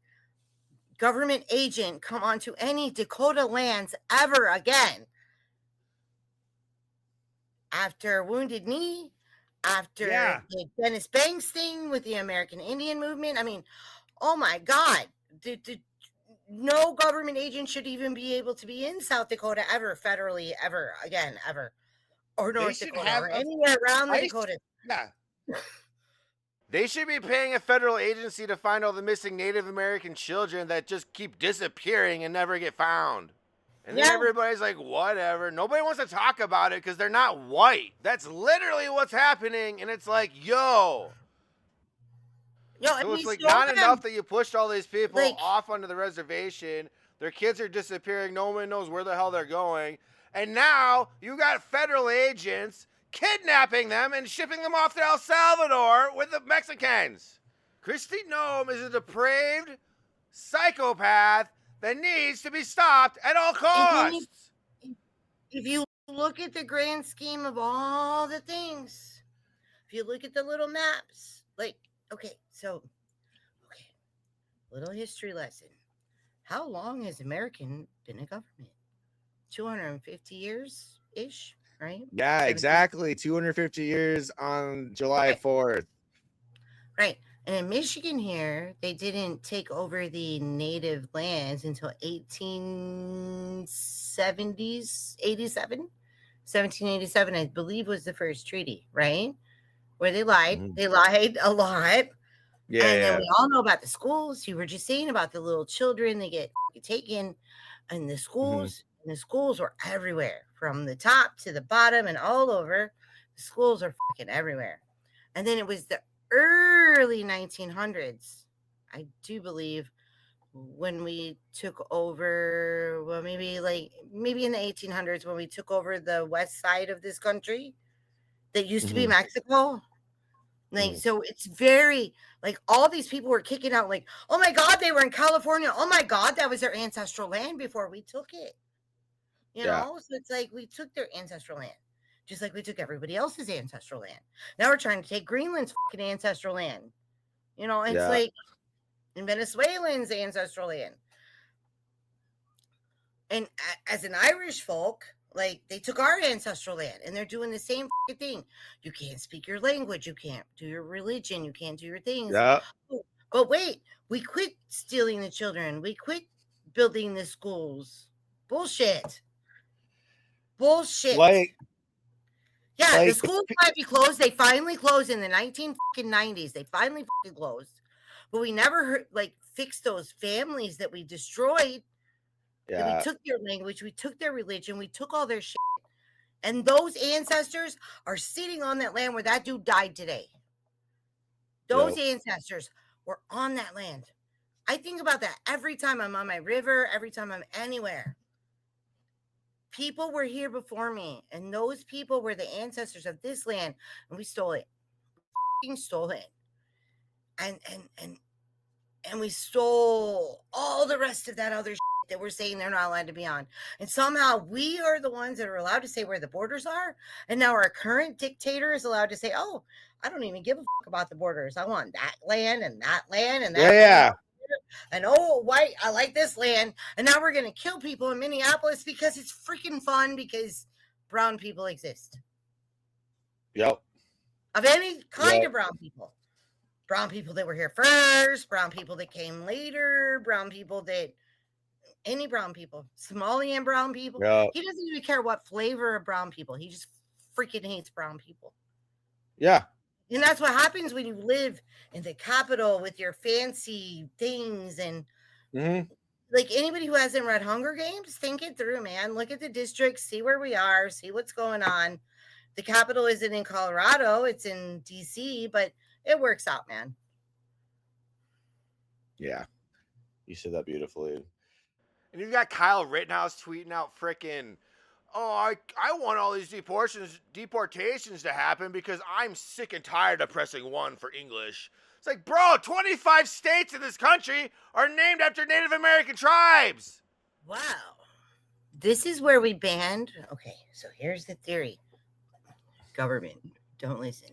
government agent come onto any Dakota lands ever again. After Wounded Knee, after the Dennis Banks thing with the American Indian movement. I mean, oh my God. No government agent should even be able to be in South Dakota ever, federally, ever again, ever. Or North Dakota, or anywhere around the Dakotas. Yeah. They should be paying a federal agency to find all the missing Native American children that just keep disappearing and never get found. And then everybody's like, whatever. Nobody wants to talk about it because they're not white. That's literally what's happening. And it's like, yo. No, So and it's we like stole not them. enough that you pushed all these people Like, off onto the reservation. Their kids are disappearing. No one knows where the hell they're going. And now you got federal agents kidnapping them and shipping them off to El Salvador with the Mexicans. Kristi Noem is a depraved psychopath that needs to be stopped at all costs. if you look at the grand scheme of all the things, if you look at the little maps, like, okay, little history lesson. How long has American been a government? 250 years ish, right? Yeah, 17. exactly. 250 years on July 4th. Right. And in Michigan here, they didn't take over the native lands until 1870s, 1787, I believe was the first treaty, right? Where they lied. Mhm. They lied a lot. Yeah, And then yeah. we all know about the schools. You were just saying about the little children, they get taken. And the schools, were everywhere, from the top to the bottom and all over. The schools are fucking everywhere. And then it was the early 1900s, I do believe, when we took over, well, maybe in the 1800s, when we took over the west side of this country that used to be Mexico. Like, so it's very, like, all these people were kicking out, like, oh my God, they were in California. Oh my God, that was their ancestral land before we took it. You know? So it's like we took their ancestral land, just like we took everybody else's ancestral land. Now we're trying to take Greenland's fucking ancestral land. You know, it's like, and Venezuelans' ancestral land. And as an Irish folk, like, they took our ancestral land and they're doing the same thing. You can't speak your language. You can't do your religion. You can't do your things. Yeah. But wait, we quit stealing the children. We quit building the schools. Bullshit. Like, the schools might be closed. They finally closed in the 1990s. They finally closed. But we never fixed those families that we destroyed. That we took their language, we took their religion, we took all their shit. And those ancestors are sitting on that land where that dude died today. Those ancestors were on that land. I think about that every time I'm on my river, every time I'm anywhere. People were here before me, and those people were the ancestors of this land, and we stole it. We stole it. And we stole all the rest of that other shit that we're saying they're not allowed to be on. And somehow we are the ones that are allowed to say where the borders are. And now our current dictator is allowed to say, oh, I don't even give a fuck about the borders. I want that land and that land and that land. And oh, white, I like this land. And now we're going to kill people in Minneapolis because it's freaking fun because brown people exist. Yep. Of any kind of brown people. Brown people that were here first, brown people that came later, brown people that, any brown people, Somalian brown people. Yep. He doesn't even care what flavor of brown people. He just freaking hates brown people. Yeah. And that's what happens when you live in the capital with your fancy things. And like, anybody who hasn't read Hunger Games, think it through, man. Look at the districts, see where we are, see what's going on. The capital isn't in Colorado, it's in DC, but it works out, man. Yeah. You said that beautifully. And you've got Kyle Rittenhouse tweeting out frickin', oh, I want all these deportations to happen because I'm sick and tired of pressing 1 for English. It's like, bro, 25 states in this country are named after Native American tribes. Wow. This is where we banned. Okay, so here's the theory. Government, don't listen.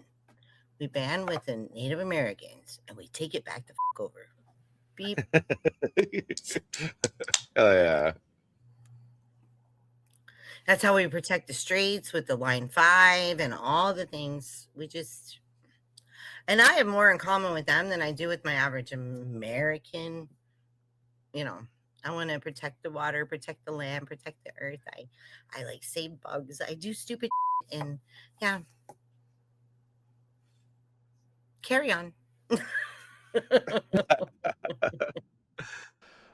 We ban with the Native Americans and we take it back the fuck over. Beep. Oh, yeah. That's how we protect the streets with the Line 5 and all the things. And I have more in common with them than I do with my average American. You know, I want to protect the water, protect the land, protect the earth. I like save bugs. I do stupid shit, and yeah. Carry on.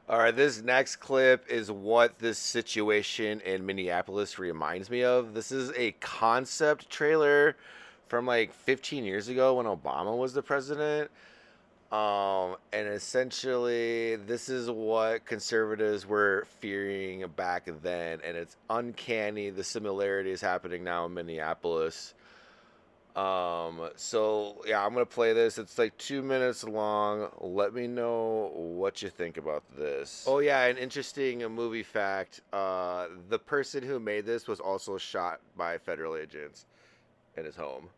All right, this next clip is what this situation in Minneapolis reminds me of. This is a concept trailer from like 15 years ago when Obama was the president. And essentially, this is what conservatives were fearing back then, and it's uncanny the similarities happening now in Minneapolis. So yeah, I'm gonna play this. It's like 2 minutes long. Let me know what you think about this. Oh yeah, an interesting movie fact. The person who made this was also shot by federal agents in his home.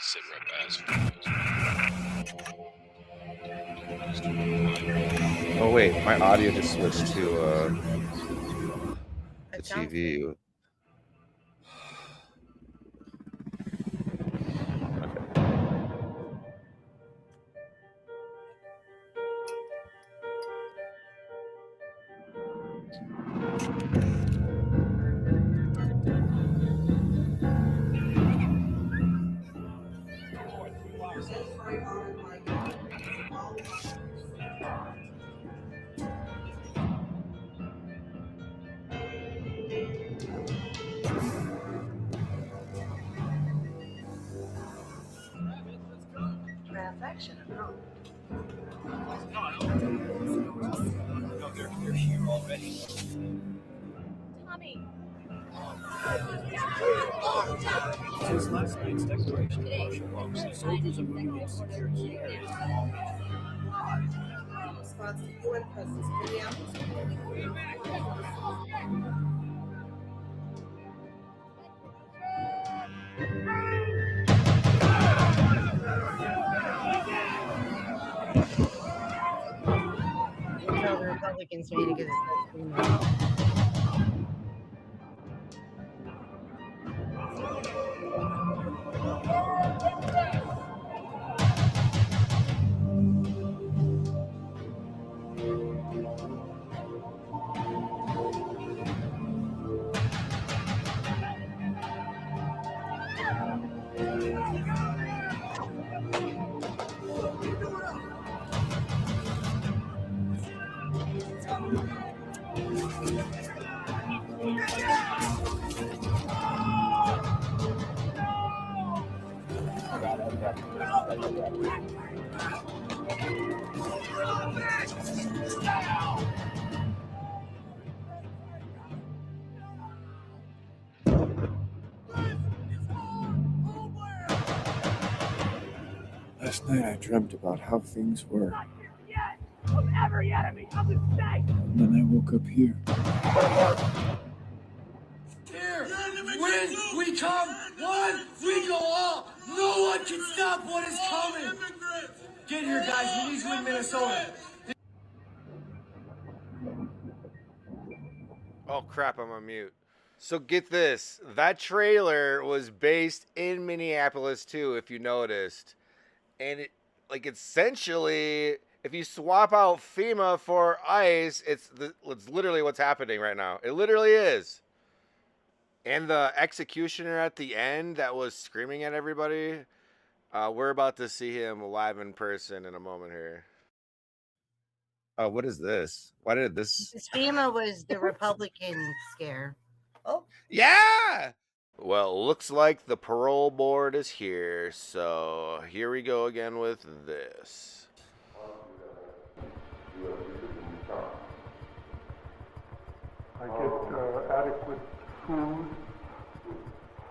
Sit rep as Oh wait, my audio just switched to the TV. No, they're here already. Tommy. Since last night's declaration of martial law, soldiers are moving into secure key areas. Response to UN presence in Minneapolis. You tell the Republicans made it because it's Last night I dreamt about how things were. Of every enemy of the state. And then I woke up here. Here, when we come, one, we go all. No one can stop what is coming. Get here, guys. We need you in Minnesota. Oh crap, I'm on mute. So get this, that trailer was based in Minneapolis too, if you noticed. And it, like, essentially, if you swap out FEMA for ICE, it's literally what's happening right now. It literally is. And the executioner at the end that was screaming at everybody, we're about to see him live in person in a moment here. Oh, what is this? Why did this? FEMA was the Republican scare. Oh. Yeah! Well, looks like the parole board is here, so here we go again with this. I get adequate food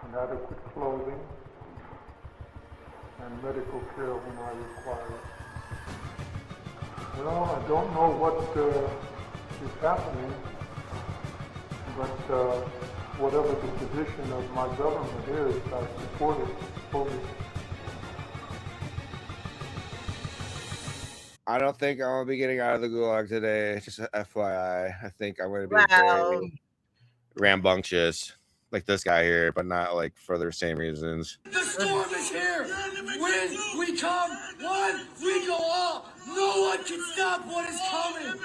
and adequate clothing and medical care when I require it. Well, I don't know what is happening, but whatever the position of my government is, I support it fully. I don't think I'm going to be getting out of the Gulag today, just FYI. I think I'm going to be very rambunctious, like this guy here, but not like for the same reasons. The storm is here. When we come, one, we go all. No one can stop what is coming.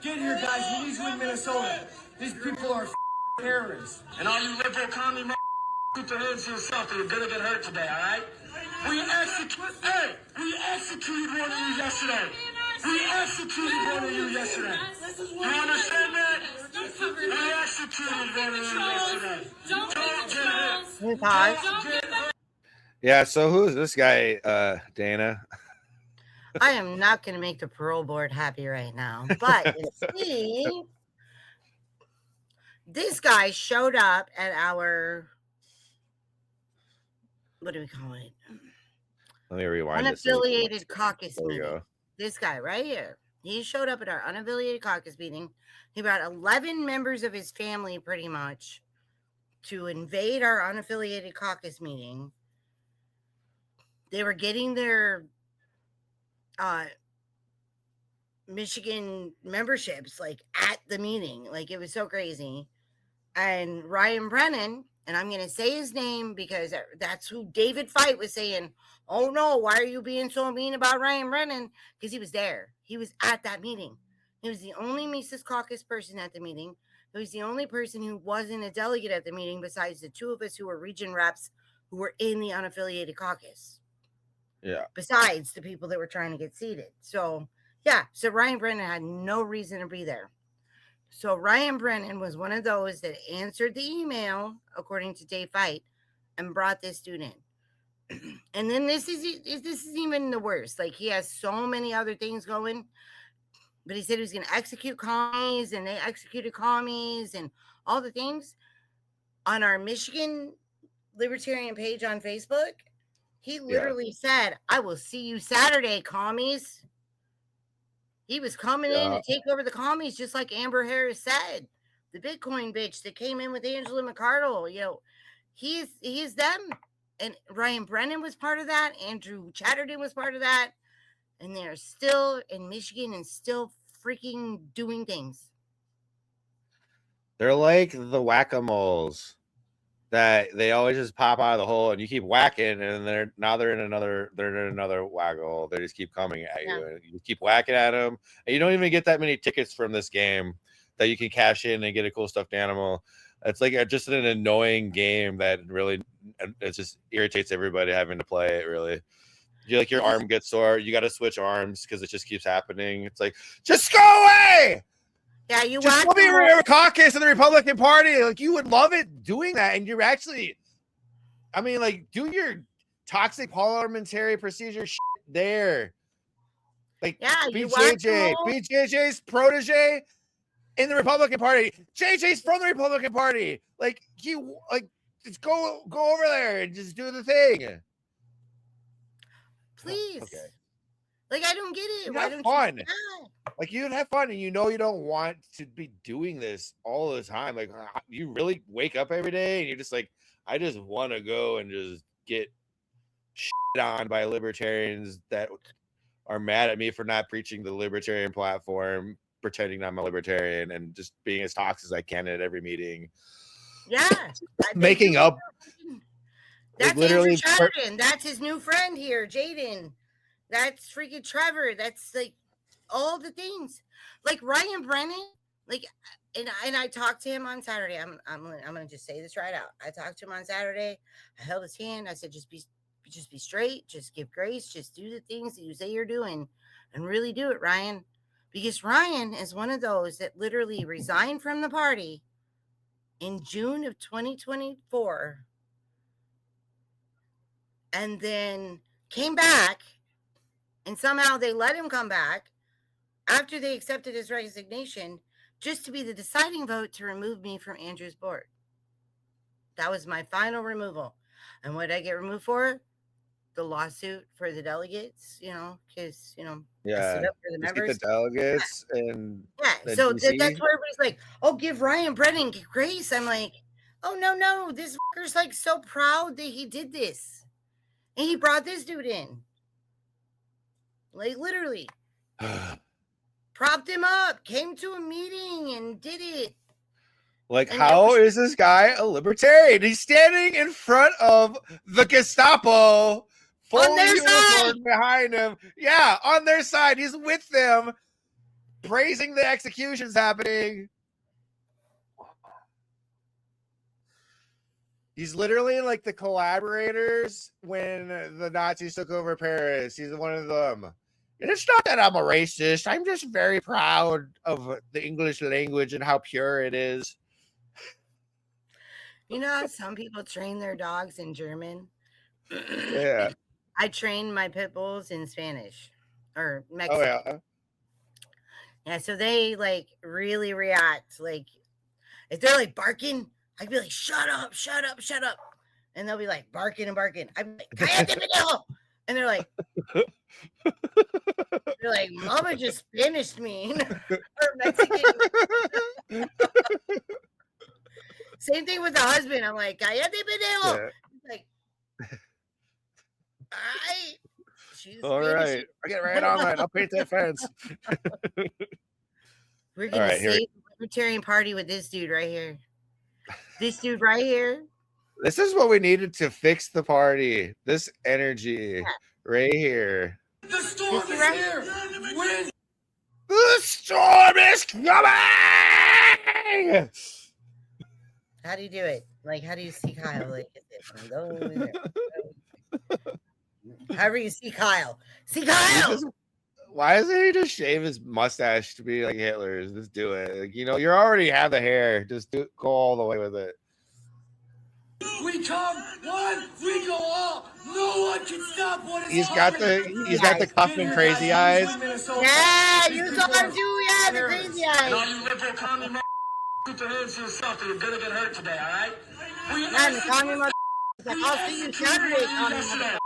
Get here, guys. We need you in Minnesota. These people are terrorists. And all you liberal commie keep your hands to yourself, or you're gonna get hurt today, all right? We executed one of you yesterday. We executed one of you yesterday. You understand that? We executed one of you yesterday. Don't get hurt. Yeah, so who is this guy, Dana? I am not going to make the parole board happy right now, but you see, this guy showed up at our, what do we call it? Let me rewind this. Unaffiliated caucus There we meeting. go. This guy right here. He showed up at our unaffiliated caucus meeting. He brought 11 members of his family pretty much to invade our unaffiliated caucus meeting. They were getting their Michigan memberships like at the meeting. Like it was so crazy. And Ryan Brennan, and I'm going to say his name because that's who David Fight was saying, oh no, why are you being so mean about Ryan Brennan? Because he was there. He was at that meeting. He was the only Mises Caucus person at the meeting. He was the only person who wasn't a delegate at the meeting besides the two of us who were region reps who were in the unaffiliated caucus. Yeah. Besides the people that were trying to get seated. So, yeah. So Ryan Brennan had no reason to be there. So Ryan Brennan was one of those that answered the email, according to Dave Fight, and brought this dude in. And then this is even the worst. Like he has so many other things going, but he said he was going to execute commies, and they executed commies and all the things. On our Michigan Libertarian page on Facebook, he literally said, "I will see you Saturday, commies." He was coming in to take over the commies, just like Amber Harris said. The Bitcoin bitch that came in with Angela McArdle, you know, he is them. And Ryan Brennan was part of that. Andrew Chatterton was part of that. And they're still in Michigan and still freaking doing things. They're like the whack-a-moles that they always just pop out of the hole and you keep whacking, and they're in another whack-a-hole. They just keep coming at you, and you keep whacking at them, and you don't even get that many tickets from this game that you can cash in and get a cool stuffed animal. It's like just an annoying game that really, it just irritates everybody having to play it. Really, your arm gets sore, you got to switch arms because it just keeps happening. It's like, just go away. Yeah, you just go be a caucus in the Republican Party. Like, you would love it doing that, and you're actually, I mean, like, do your toxic parliamentary procedure shit there. Like, BJJ's protege in the Republican Party. JJ's from the Republican Party. Like, just go over there and just do the thing. Please. Okay. Like, I don't get it. Why don't fun. Like, you'd have fun, and you know you don't want to be doing this all the time. Like, you really wake up every day and you're just like, I just want to go and just get shit on by libertarians that are mad at me for not preaching the libertarian platform, pretending I'm a libertarian, and just being as toxic as I can at every meeting. Yeah. Making up. That's like, literally Andrew Chatterton. That's his new friend here, Jaden. That's freaking Trevor. That's like all the things. Like Ryan Brennan. Like, and I talked to him on Saturday. I'm gonna just say this right out. I talked to him on Saturday. I held his hand. I said, just be straight. Just give grace. Just do the things that you say you're doing, and really do it, Ryan. Because Ryan is one of those that literally resigned from the party in June of 2024, and then came back, and somehow they let him come back after they accepted his resignation, just to be the deciding vote to remove me from Andrew's board. That was my final removal. And what did I get removed for? The lawsuit for the delegates, because, I stood up for the members. The delegates and so that's where everybody's like, oh, give Ryan Brennan grace. I'm like, oh, no, this fucker's like so proud that he did this. And he brought this dude in. Like, literally. Propped him up, came to a meeting and did it. Like, how is this guy a libertarian? He's standing in front of the Gestapo, full uniform behind him. Yeah, on their side. He's with them, praising the executions happening. He's literally like the collaborators when the Nazis took over Paris. He's one of them. And it's not that I'm a racist. I'm just very proud of the English language and how pure it is. You know how some people train their dogs in German? Yeah. I train my pit bulls in Spanish. or Oh Mexican. yeah. Yeah, so they like really react. Like if they're like barking, I'd be like, shut up, shut up, shut up. And they'll be like barking and barking. I'd be like, cállate, pendejo. And they're like, Mama just Spanished me. Or Mexican. Same thing with the husband. I'm like, cállate, pendejo. Yeah. He's like, all right. She's All right. I get right on that. I'll paint that fence. We're gonna right, save the Libertarian Party with this dude right here. This dude right here. This is what we needed to fix the party. This energy right here. The storm is here. Wind. The storm is coming. How do you do it? Like, how do you see Kyle? Like, is it one of those? However you see Kyle. See Kyle! Why doesn't he just shave his mustache to be like Hitler's? Just do it. Like, you know, you already have the hair. Just go all the way with it. We come one, we go all. No one can stop what is He's coming. got the Cuffman crazy eyes. Yeah, you saw him too. Yeah, the crazy eyes. And all you liberal commie keep your hands to yourself, or you're gonna get hurt today, all right? Man, the commie mother. I'll see you Saturday, commie mother.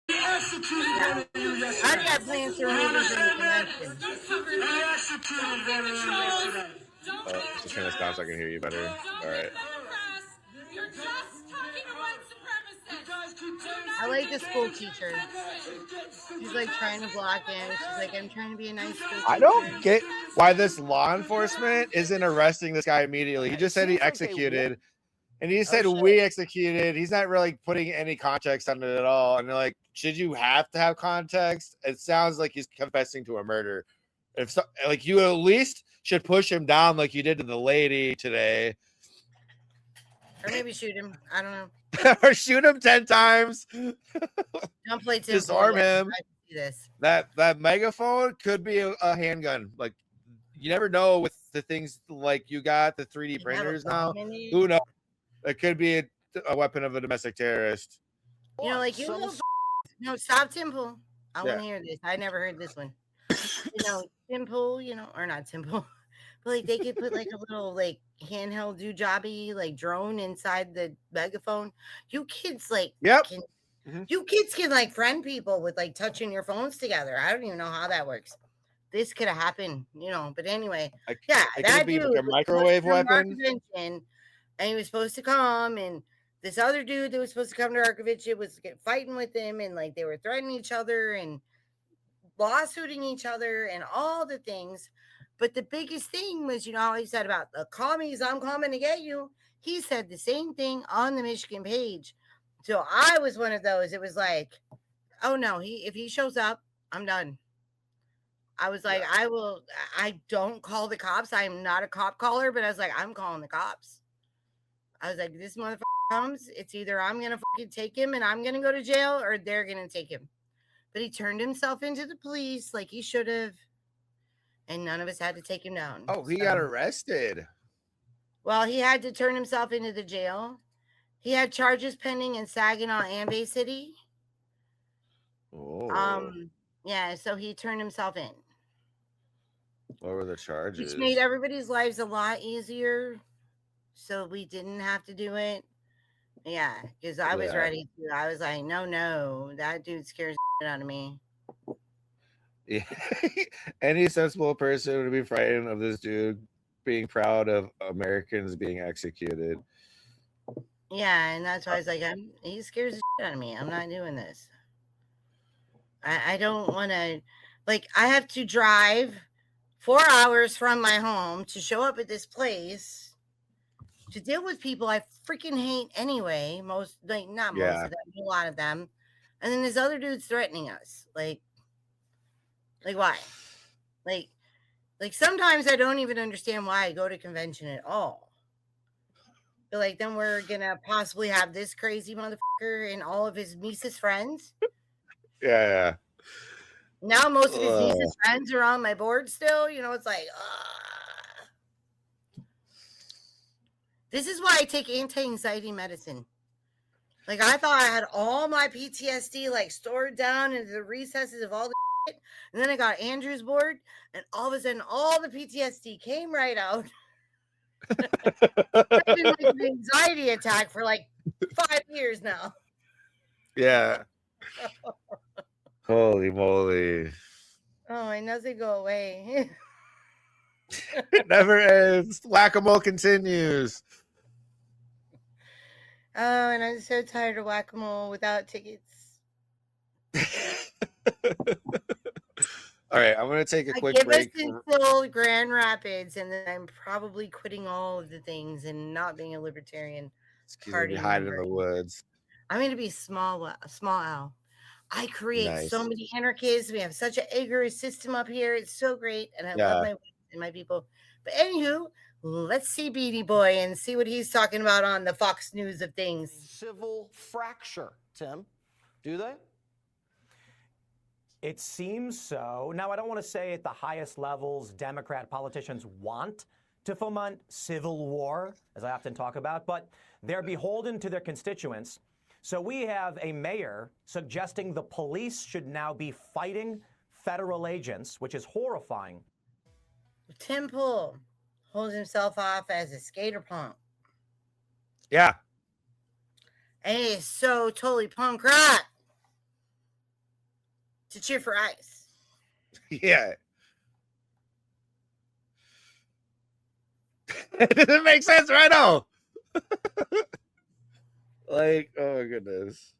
We executed one of you yesterday. I got plans to remove this in the convention. We executed one of you yesterday. Oh, just turn this down so I can hear you better. All right. You're just talking to white supremacists. I like the school teacher. She's like trying to block him. She's like, I'm trying to be a nice school teacher. I don't get why this law enforcement isn't arresting this guy immediately. He just said he executed. And he said we executed. He's not really putting any context on it at all. And they're like, should you have to have context? It sounds like he's confessing to a murder. If so, like you at least should push him down like you did to the lady today. Or maybe shoot him. I don't know. Or shoot him 10 times. Don't play too. Disarm him. I see this. That megaphone could be a handgun. Like you never know with the things like you got the 3D printers now. Who knows? It could be a weapon of a domestic terrorist. You know, like no, stop Temple. I want to hear this. I never heard this one. You know, Temple, you know, or not Temple, but like they could put like a little like handheld doojobby like drone inside the megaphone. You kids like you kids can like friend people with like touching your phones together. I don't even know how that works. This could have happened, you know. But anyway, it could be like a microwave weapon. And he was supposed to come, and this other dude that was supposed to come to our convention was fighting with him, and like they were threatening each other and lawsuiting each other and all the things. But the biggest thing was, you know, how he said about the commies, I'm coming to get you. He said the same thing on the Michigan page. So I was one of those. It was like, oh no, if he shows up, I'm done. I was like, I don't call the cops. I'm not a cop caller, but I was like, I'm calling the cops. I was like, this motherfucker comes, it's either I'm going to fucking take him and I'm going to go to jail or they're going to take him. But he turned himself into the police like he should have. And none of us had to take him down. Oh, he got arrested. Well, he had to turn himself into the jail. He had charges pending in Saginaw and Bay City. Oh. Yeah, so he turned himself in. What were the charges? Which made everybody's lives a lot easier. So we didn't have to do it. Yeah, because I was ready to. I was like, no, that dude scares the shit out of me. Yeah. Any sensible person would be frightened of this dude being proud of Americans being executed. Yeah, and that's why I was like, he scares the shit out of me. I'm not doing this. I don't want to, like, I have to drive 4 hours from my home to show up at this place to deal with people I freaking hate anyway. Most, like, not most of them, a lot of them. And then this other dude's threatening us. Like why? Like sometimes I don't even understand why I go to convention at all. But like, then we're gonna possibly have this crazy motherfucker and all of his Mises friends. Yeah. Now most of his Mises friends are on my board still. You know, it's like, this is why I take anti-anxiety medicine. Like, I thought I had all my PTSD, like, stored down into the recesses of all the And then I got Andrew's board, and all of a sudden, all the PTSD came right out. I've been like an anxiety attack for like 5 years now. Yeah. Holy moly. Oh, it doesn't go away. It never ends. Whack-a-mole continues. Oh, and I'm so tired of whack-a-mole without tickets. All right, I'm going to take a quick Give break. us until Grand Rapids, and then I'm probably quitting all of the things and not being a libertarian. He's going to be hiding in the woods. I'm going to be small Al. I create so many anarchists. We have such an agorist system up here. It's so great, and I love my and my people. But anywho, let's see Beanie Boy and see what he's talking about on the Fox News of things. Civil fracture, Tim. Do they? It seems so. Now, I don't want to say at the highest levels Democrat politicians want to foment civil war, as I often talk about, but they're beholden to their constituents. So we have a mayor suggesting the police should now be fighting federal agents, which is horrifying. Tim Pool holds himself off as a skater punk. Yeah. And he is so totally punk rock to cheer for ICE. Yeah. It doesn't make sense, right? No. Like, oh my goodness.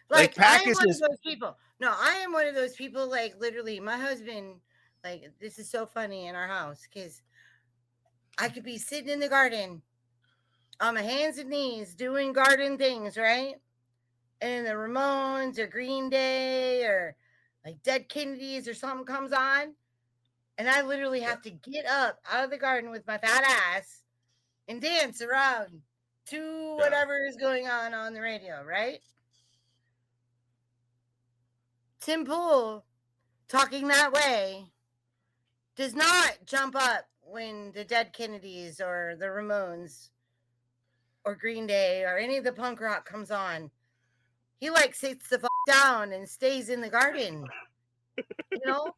Like I am one of those people. No, I am one of those people, like, literally, my husband, like, this is so funny in our house, because I could be sitting in the garden on my hands and knees doing garden things, right? And the Ramones or Green Day or like Dead Kennedys or something comes on, and I literally have to get up out of the garden with my fat ass and dance around to whatever is going on the radio, right? Tim Pool, talking that way, does not jump up when the Dead Kennedys or the Ramones or Green Day or any of the punk rock comes on. He like sits the fuck down and stays in the garden. You know?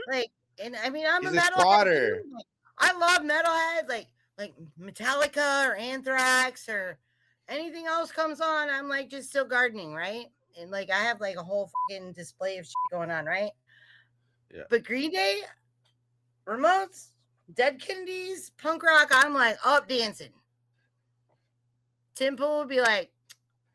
Like, and I mean, I'm a metalhead too. Like, I love metalhead, like Metallica or Anthrax or anything else comes on. I'm like just still gardening, right? And like I have like a whole fucking display of shit going on, right? Yeah. But Green Day, Ramones, Dead Kennedys, punk rock, I'm like up dancing. Tim Pool would be like,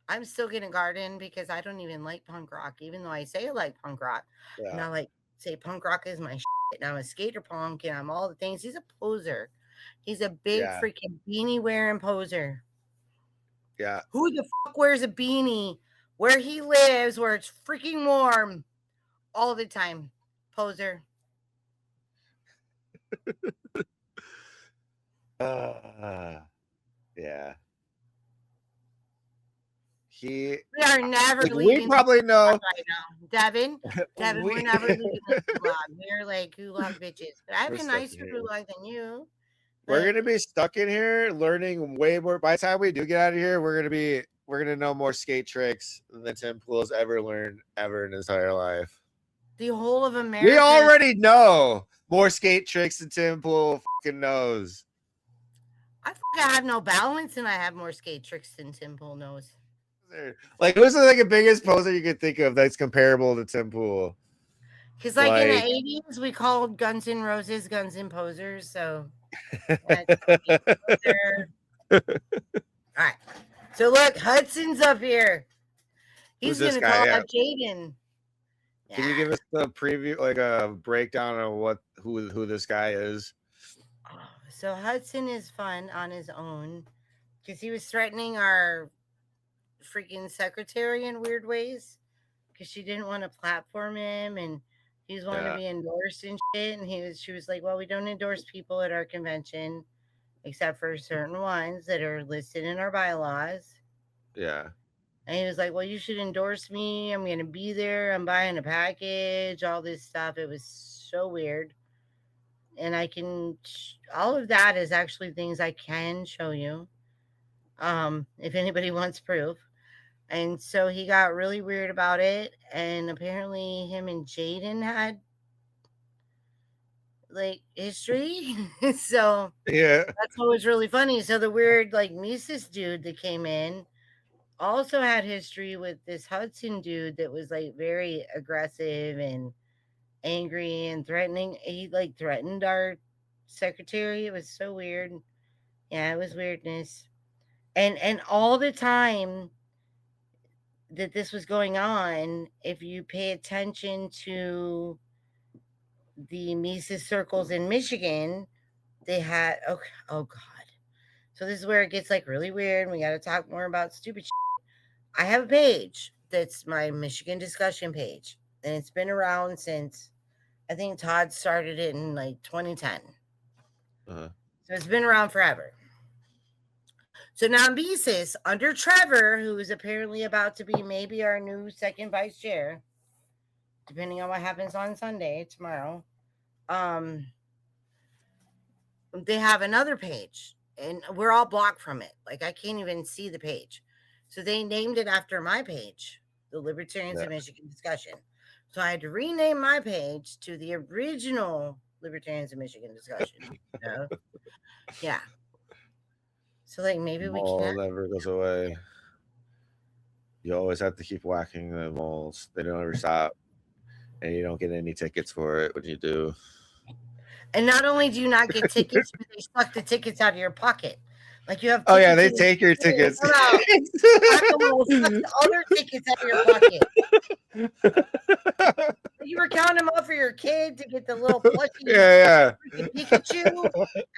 I'm still gonna garden because I don't even like punk rock, even though I say I like punk rock. Yeah. And I like say punk rock is my shit, and I'm a skater punk, and I'm all the things. He's a poser. He's a big freaking beanie wearing poser. Yeah. Who the fuck wears a beanie where he lives, where it's freaking warm all the time? Poser. Yeah. We are never leaving. We probably know right now. Devin, we're never leaving the gulag. We're like gulag bitches. But I have a nicer gulag than you. We're gonna be stuck in here learning way more. By the time we do get out of here, we're gonna know more skate tricks than Tim Pool's ever learned ever in his entire life. The whole of America. We already know more skate tricks than Tim Pool fucking knows. I have no balance, and I have more skate tricks than Tim Pool knows. Like, who's like the biggest poser you could think of that's comparable to Tim Pool? Because like in the 80s, we called Guns N' Roses Guns N' Posers. So, all right. So look, Hudson's up here. He's gonna call out Jaden. Can you give us the preview, like a breakdown of who this guy is? So Hudson is fun on his own because he was threatening our freaking secretary in weird ways because she didn't want to platform him, and he was wanting to be endorsed and shit. And she was like, well, we don't endorse people at our convention except for certain ones that are listed in our bylaws. Yeah. And he was like, well, you should endorse me. I'm going to be there. I'm buying a package, all this stuff. It was so weird. And all of that is actually things I can show you. If anybody wants proof. And so he got really weird about it. And apparently him and Jaden had like history. So Yeah. that's what was really funny. So the weird like Mises dude that came in also had history with this Hudson dude that was like very aggressive and angry and threatening. He like threatened our secretary. It was so weird. Yeah, it was weirdness. And all the time that this was going on, if you pay attention to the Mises circles in Michigan, they had oh god. So this is where it gets like really weird. And we got to talk more about stupid shit. I have a page that's my Michigan discussion page, and it's been around since I think Todd started it in like 2010. Uh-huh. So it's been around forever. So now Mises, under Trevor, who is apparently about to be maybe our new second vice chair, depending on what happens on Sunday tomorrow, they have another page, and we're all blocked from it. Like I can't even see the page. So they named it after my page, the Libertarians of Michigan discussion. So I had to rename my page to the original Libertarians of Michigan discussion. You know? Yeah. So like maybe we Mall can. never goes away. You always have to keep whacking the malls. They don't ever stop, and you don't get any tickets for it when you do. And not only do you not get tickets, but they suck the tickets out of your pocket. Like you have. Oh yeah, they take your tickets. Suck the other tickets out of your pocket. You were counting them up for your kid to get the little plushie. Yeah. Pikachu,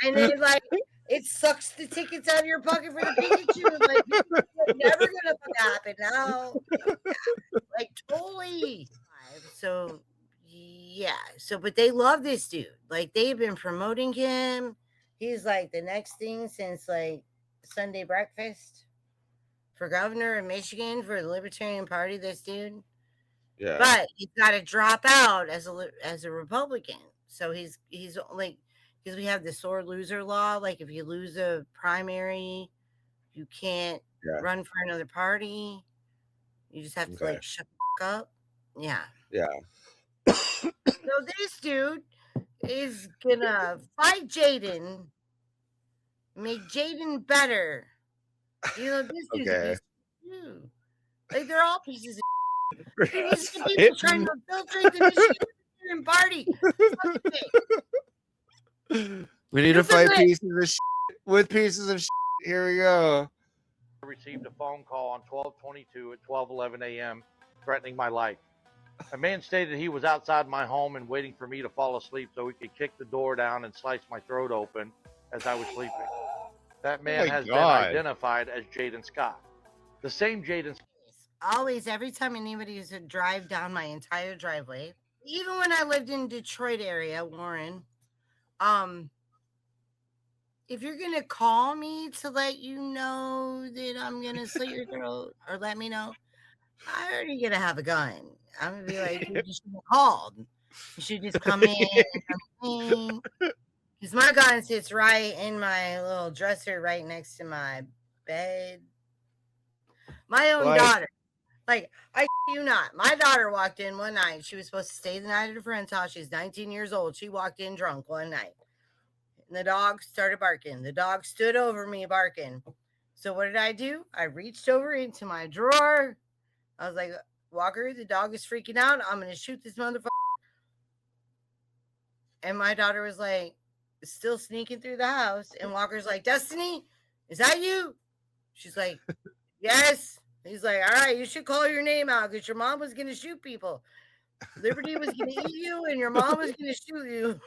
and then like it sucks the tickets out of your pocket for the Pikachu. Like it's never gonna happen now. Like totally. So yeah. So but they love this dude. Like they've been promoting him. He's like the next thing since like Sunday breakfast for governor of Michigan for the Libertarian Party. This dude. Yeah. But he's got to drop out as a Republican. So he's like, because we have the sore loser law. Like if you lose a primary, you can't run for another party. You just have to like shut the fuck up. Yeah. Yeah. So this dude is gonna fight Jaden, make Jaden better. You know, this dude's a piece of shit. Like they're all pieces of shit. These people trying to infiltrate the Michigan party. We need to fight pieces of shit with pieces of shit. Here we go. I received a phone call on 12/22 at 12:11 a.m. threatening my life. A man stated he was outside my home and waiting for me to fall asleep so he could kick the door down and slice my throat open as I was sleeping. That man has been identified as Jaden Scott. The same Jaden. Always, every time anybody used to drive down my entire driveway, even when I lived in Detroit area, Warren, if you're gonna call me to let you know that I'm gonna slit your throat or let me know, I already gonna have a gun. I'm gonna be like, you should have called. You should just come in. Because my gun sits right in my little dresser right next to my bed. My own daughter. Like, I you not. My daughter walked in one night. She was supposed to stay the night at a friend's house. She's 19 years old. She walked in drunk one night. And the dog started barking. The dog stood over me barking. So what did I do? I reached over into my drawer. I was like, Walker, the dog is freaking out. I'm going to shoot this motherfucker. And my daughter was like, still sneaking through the house. And Walker's like, Destiny, is that you? She's like, yes. He's like, all right, you should call your name out because your mom was going to shoot people. Liberty was going to eat you and your mom was going to shoot you.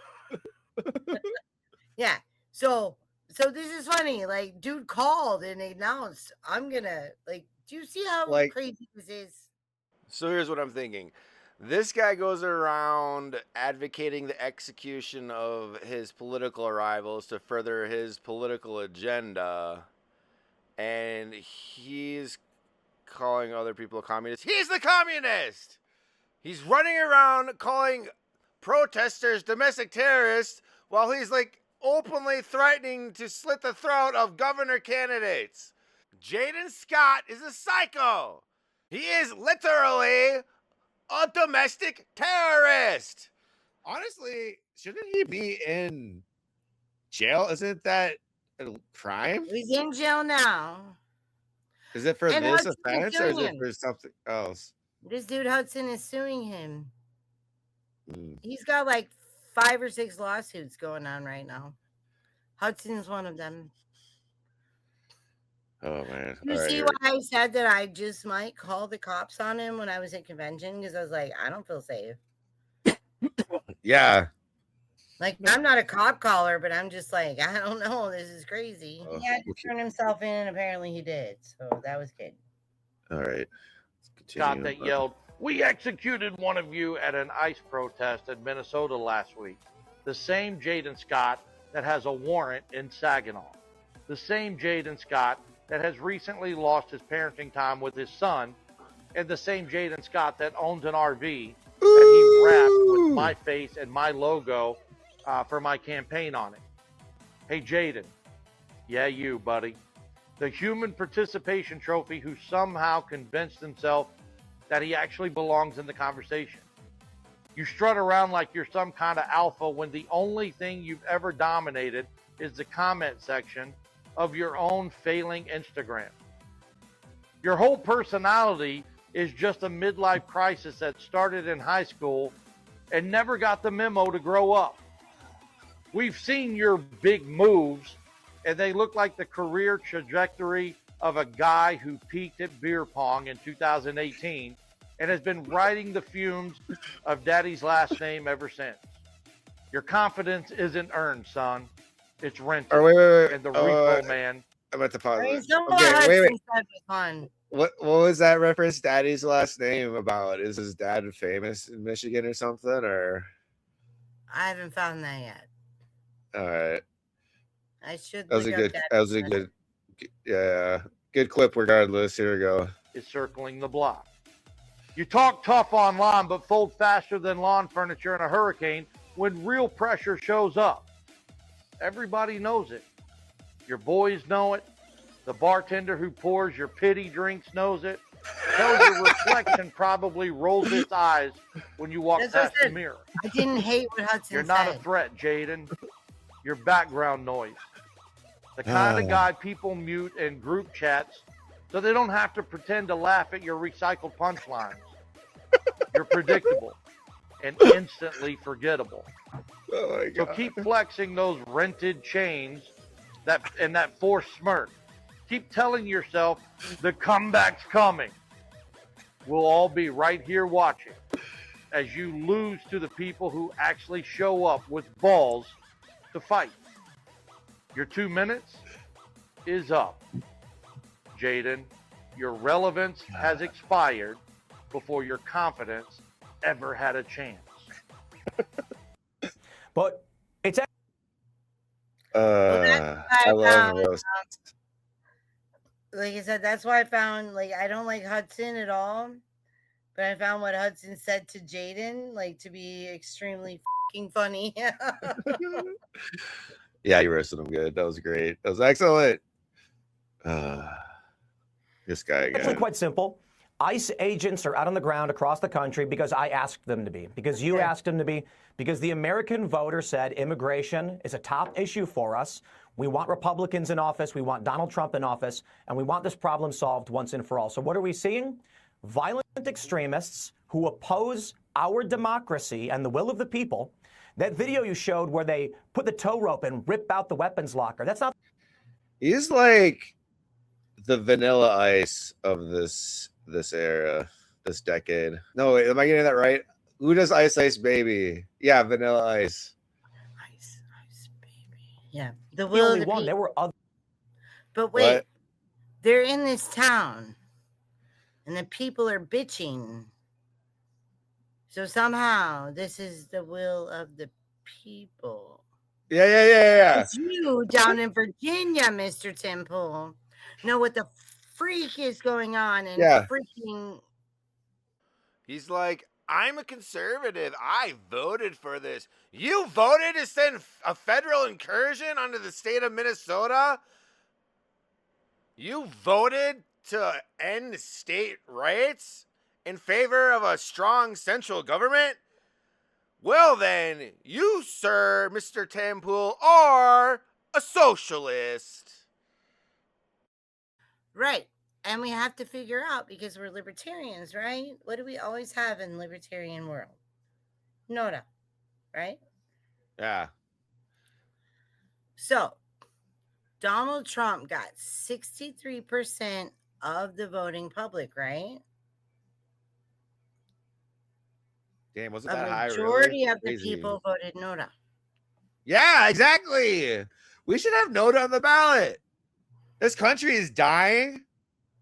Yeah. So this is funny. Like, dude called and announced, I'm going to, like, do you see how crazy this is? So here's what I'm thinking. This guy goes around advocating the execution of his political rivals to further his political agenda. And he's calling other people communists. He's the communist! He's running around calling protesters domestic terrorists while he's like openly threatening to slit the throat of governor candidates. Jaden Scott is a psycho. He is literally a domestic terrorist. Honestly, shouldn't he be in jail? Isn't that a crime? He's in jail now. Is it for And this Hudson is offense or is suing it him. for something else? This dude Hudson is suing him. Mm. He's got like 5 or 6 lawsuits going on right now. Hudson's one of them. Oh man! You see why I said that I just might call the cops on him when I was at convention? Because I was like, I don't feel safe. Yeah. Like, I'm not a cop caller, but I'm just like, I don't know. This is crazy. He had to turn himself in, and apparently he did. So that was good. All right. Scott that yelled, "We executed one of you" at an ICE protest in Minnesota last week. The same Jaden Scott that has a warrant in Saginaw. The same Jaden Scott that has recently lost his parenting time with his son. And the same Jaden Scott that owns an RV that he wrapped with my face and my logo for my campaign on it. Hey, Jaden. Yeah, you, buddy. The human participation trophy who somehow convinced himself that he actually belongs in the conversation. You strut around like you're some kind of alpha when the only thing you've ever dominated is the comment section of your own failing Instagram. Your whole personality is just a midlife crisis that started in high school and never got the memo to grow up. We've seen your big moves, and they look like the career trajectory of a guy who peaked at beer pong in 2018 and has been riding the fumes of daddy's last name ever since. Your confidence isn't earned, son. It's rented. Wait. And the repo man. I'm at the pause. I mean, Okay, some of wait. Hudson said was fun. What was that reference? Daddy's last name about? Is his dad famous in Michigan or something? Or I haven't found that yet. all right, I should. that was a good. That was a good. Yeah, good clip. Regardless, here we go. Is circling the block. You talk tough online, but fold faster than lawn furniture in a hurricane when real pressure shows up. Everybody knows it. Your boys know it. The bartender who pours your pity drinks knows it. Hell, your reflection probably rolls its eyes when you walk past the mirror. I didn't hate what Hudson You're not said. a threat, Jaden. You're background noise. The kind of guy people mute in group chats so they don't have to pretend to laugh at your recycled punchlines. You're predictable and instantly forgettable. Oh my So God. keep flexing those rented chains and that forced smirk. Keep telling yourself the comeback's coming. We'll all be right here watching as you lose to the people who actually show up with balls to fight. Your 2 minutes is up. Jaden, your relevance has expired before your confidence ever had a chance. But it's I love roast. Like I said, that's why I found, like, I don't like Hudson at all, but I found what Hudson said to Jaden, like, to be extremely fucking funny. Yeah, you roasted him good. That was great. That was excellent. This guy again. actually quite simple. ICE agents are out on the ground across the country because I asked them to be, because you asked them to be, because the American voter said immigration is a top issue for us. We want Republicans in office. We want Donald Trump in office. And we want this problem solved once and for all. So what are we seeing? Violent extremists who oppose our democracy and the will of the people. That video you showed where they put the tow rope and rip out the weapons locker. That's not. He's like the Vanilla Ice of this era, this decade. No, wait, am I getting that right? Who does Ice Ice Baby? Yeah, Vanilla Ice. Ice Baby. Yeah, the The will of only the one. people. There were other. But wait, What? they're in this town, and the people are bitching. So somehow, this is the will of the people. Yeah. It's you down in Virginia, Mr. Temple, know what the freak is going on and Yeah. freaking. He's like, I'm a conservative. I voted for this. You voted to send a federal incursion onto the state of Minnesota? You voted to end state rights in favor of a strong central government, well then, you, sir, Mr. Tampool, are a socialist. Right. And we have to figure out, because we're libertarians, right? What do we always have in the libertarian world? NODA, right? Yeah. So, Donald Trump got 63% of the voting public, right? Damn, wasn't A that high? majority Really? of the Crazy. people voted NODA. Yeah, exactly. We should have NODA on the ballot. This country is dying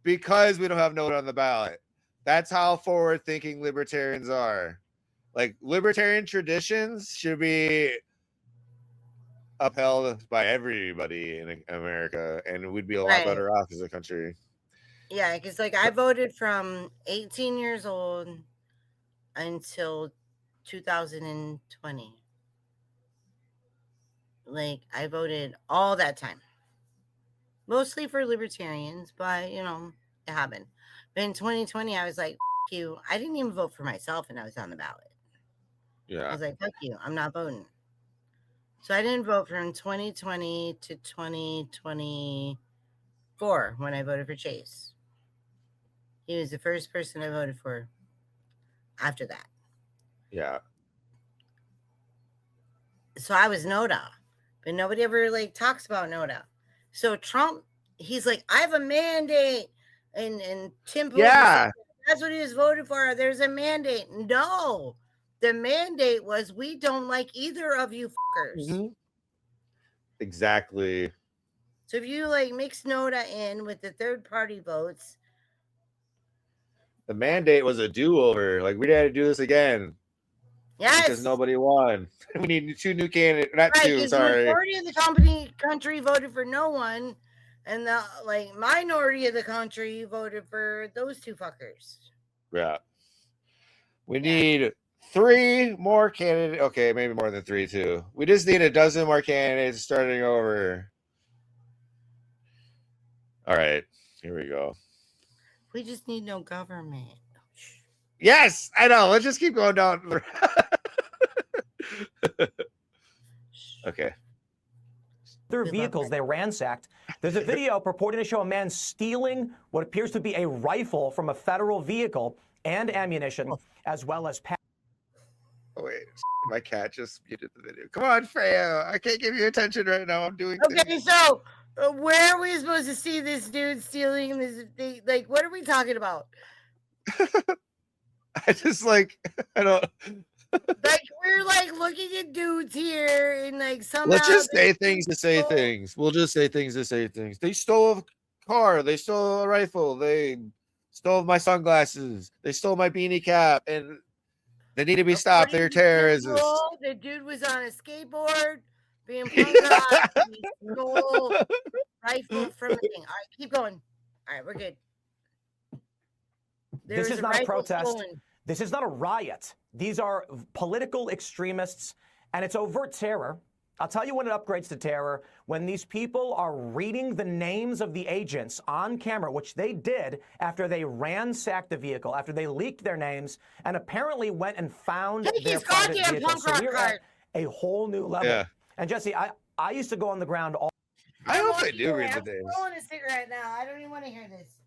because we don't have NODA on the ballot. That's how forward-thinking libertarians are. Like, libertarian traditions should be upheld by everybody in America, and we'd be a lot better off as a country. Yeah, because like I voted from 18 years old until 2020. Like I voted all that time. Mostly for libertarians, but you know, it happened. But in 2020, I was like, F you. I didn't even vote for myself and I was on the ballot. Yeah. I was like, fuck you. I'm not voting. So I didn't vote from 2020 to 2024 when I voted for Chase. He was the first person I voted for after that. Yeah. So I was NODA, but nobody ever like talks about NODA. So Trump, he's like, I have a mandate, and Tim Pool, yeah, that's what he was voting for. There's a mandate. No, the mandate was we don't like either of you fuckers. Mm-hmm. Exactly. So if you like mix NODA in with the third party votes, the mandate was a do-over. Like we had to do this again. Yes. Because nobody won. We need 2 new candidates. Not 2, sorry. The majority of the country voted for no one, and the like minority of the country voted for those 2 fuckers. Yeah. We need 3 more candidates. Okay, maybe more than 3 too. We just need a dozen more candidates starting over. All right, here we go. We just need no government. Yes, I know. Let's just keep going down. Okay. Their vehicles they ransacked. There's a video purporting to show a man stealing what appears to be a rifle from a federal vehicle and ammunition, as well as. Oh wait, my cat just muted the video. Come on, Freya. I can't give you attention right now. I'm doing. Okay, things. so where are we supposed to see this dude stealing this thing? Like, what are we talking about? I just like I don't. Like we're like looking at dudes here and like somehow Let's just say things to say things. We'll just say things to say things. They stole a car. They stole a rifle. They stole my sunglasses. They stole my beanie cap, and they need to be stopped. They're terrorists. The dude was on a skateboard being punk rock. He stole rifle from a thing. All right, keep going. All right, we're good. This is not a protest. This is not a riot. These are political extremists, and it's overt terror. I'll tell you when it upgrades to terror, when these people are reading the names of the agents on camera, which they did after they ransacked the vehicle, after they leaked their names, and apparently went and found their private vehicle. So we're at a whole new level. Yeah. And Jesse, I used to go on the ground all. I hope they do read the names. I'm rolling a cigarette now. I don't even want to hear this.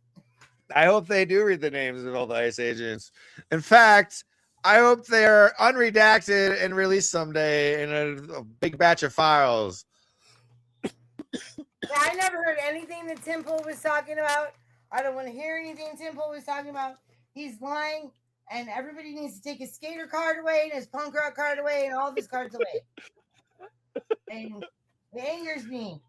I hope they do read the names of all the ICE agents. In fact, I hope they're unredacted and released someday in a big batch of files. Yeah, I never heard anything that Tim Pool was talking about. I don't want to hear anything Tim Pool was talking about. He's lying, and everybody needs to take his skater card away and his punk rock card away and all of his cards away. And it angers me.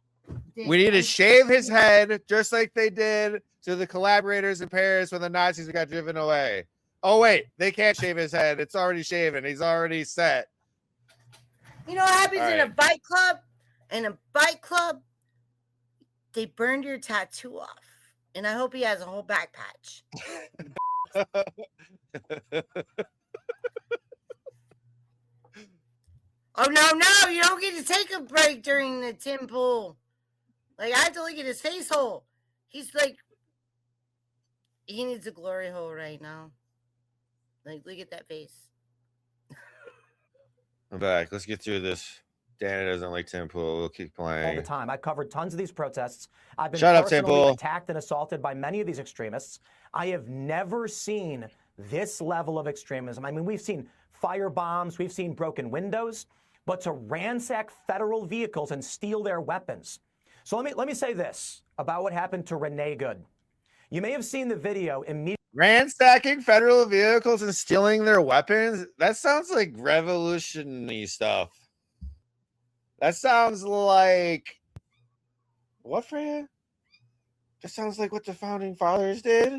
We need to shave his head just like they did to the collaborators in Paris when the Nazis got driven away. Oh, wait, they can't shave his head. It's already shaven. He's already set. You know what happens in a bike club? In a bike club, they burned your tattoo off. And I hope he has a whole back patch. Oh, no, you don't get to take a break during the Tim Pool. Like, I have to look at his face hole. He's like He needs a glory hole right now. Like, look at that face. I'm back. Let's get through this. Dana doesn't like Tim Pool. We'll keep playing. All the time. I've covered tons of these protests. I've been Shut up, Tim personally Pool. attacked and assaulted by many of these extremists. I have never seen this level of extremism. I mean, we've seen fire bombs, we've seen broken windows, but to ransack federal vehicles and steal their weapons. So let me say this about what happened to Renee Good. You may have seen the video immediately. Ransacking federal vehicles and stealing their weapons? That sounds like revolutionary stuff. That sounds like what, Freya? That sounds like what the founding fathers did.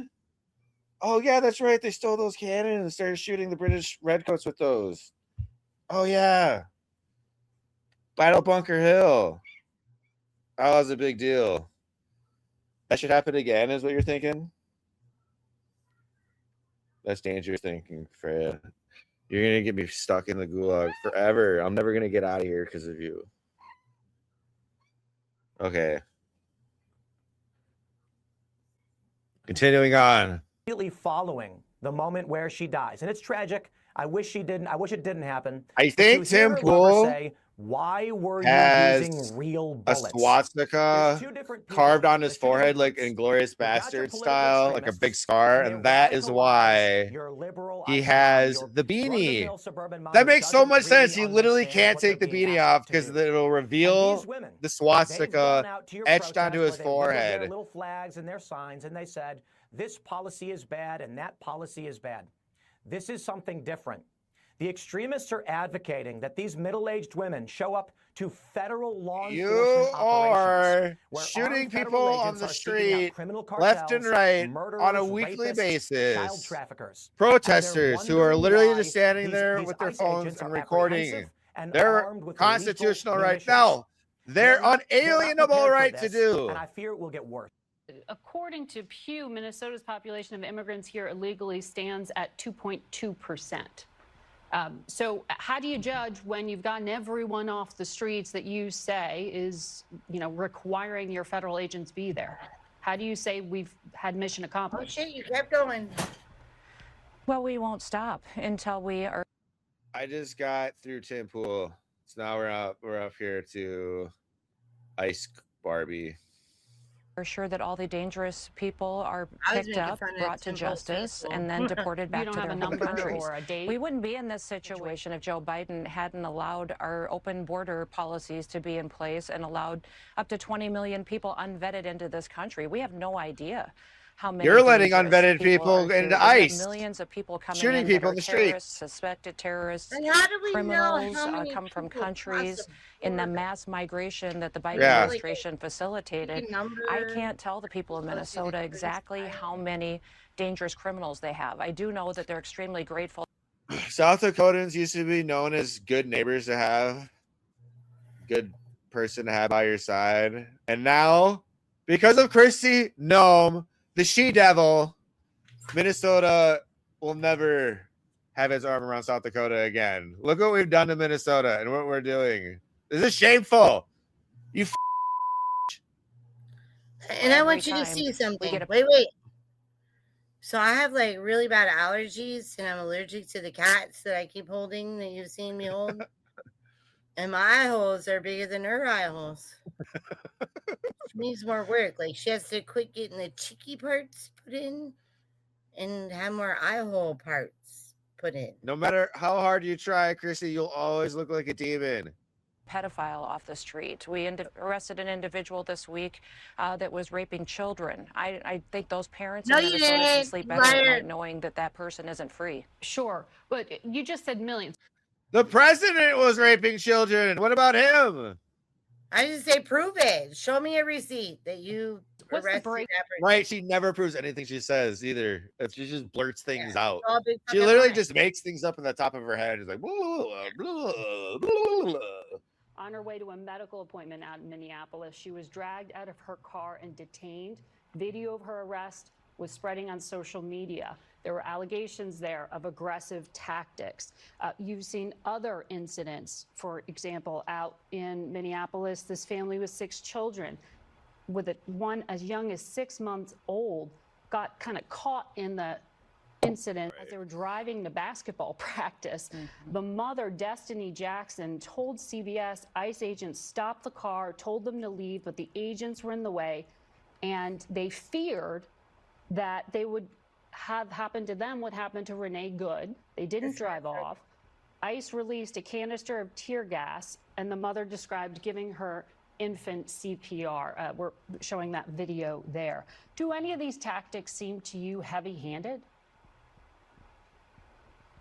Oh yeah, that's right. They stole those cannons and started shooting the British redcoats with those. Oh yeah. Battle Bunker Hill. That was a big deal. That should happen again, is what you're thinking? That's dangerous thinking, Freya. You're going to get me stuck in the gulag forever. I'm never going to get out of here because of you. Okay. Continuing on. Immediately following the moment where she dies. And it's tragic. I wish she didn't. I wish it didn't happen. I think Tim Pool say, why were you has using real a bullets? swastika carved on his forehead like Inglourious Bastard style, like a big scar, and that is why he has the beanie. That makes so much sense. He literally can't take the beanie off because it'll reveal the swastika etched onto his forehead. Their little flags and their signs, and they said, this policy is bad and that policy is bad. This is something different. The extremists are advocating that these middle-aged women show up to federal law enforcement operations. You are shooting people on the street left and right on a weekly basis. Child traffickers. Protesters who are literally just standing there with their phones and recording. They're constitutional right now. They're unalienable right to do. And I fear it will get worse. According to Pew, Minnesota's population of immigrants here illegally stands at 2.2%. So how do you judge when you've gotten everyone off the streets that you say is, requiring your federal agents be there? How do you say we've had mission accomplished? Oh shit, you kept going. Well, we won't stop until we are. I just got through Tim Pool. So now we're up here to Ice Barbie. We're sure that all the dangerous people are picked up, brought to justice, and then deported back to their home countries. We wouldn't be in this situation if Joe Biden hadn't allowed our open border policies to be in place and allowed up to 20 million people unvetted into this country. We have no idea how many. You're letting unvetted people into ICE. Millions of people coming shooting people in the streets. Suspected terrorists, and how do we criminals know how many come from people countries in the mass migration that the Biden Yeah. administration facilitated. I can't tell the people of Minnesota exactly how many dangerous criminals they have. I do know that they're extremely grateful. South Dakotans used to be known as good neighbors to have, good person to have by your side. And now, because of Kristi Noem, the she-devil, Minnesota will never have his arm around South Dakota again. Look what we've done to Minnesota and what we're doing. This is shameful. You And I want you to see something. Wait. So I have like really bad allergies and I'm allergic to the cats that I keep holding that you've seen me hold. And my eye holes are bigger than her eye holes. She needs more work. Like she has to quit getting the cheeky parts put in and have more eye hole parts put in. No matter how hard you try, Kristi, you'll always look like a demon. Pedophile off the street. We arrested an individual this week that was raping children. I think those parents in Minnesota can sleep better at night knowing that that person isn't free. Sure, but you just said millions. The president was raping children. What about him? I just say prove it. Show me a receipt that you arrested that person. Right, she never proves anything she says either. If she just blurts things out. All big She fucking literally lies. just makes things up in the top of her head. It's like blah, blah, blah, blah, blah. On her way to a medical appointment out in Minneapolis, she was dragged out of her car and detained. Video of her arrest was spreading on social media. There were allegations there of aggressive tactics. You've seen other incidents, for example, out in Minneapolis, this family with 6 children, with one as young as 6 months old, got kind of caught in the incident as they were driving to basketball practice. The mother, Destiny Jackson, told CBS ICE agents stopped the car, told them to leave, but the agents were in the way, and they feared that they would have happened to them what happened to Renee Good. They didn't drive off. ICE released a canister of tear gas, and the mother described giving her infant CPR. We're showing that video there. Do any of these tactics seem to you heavy-handed?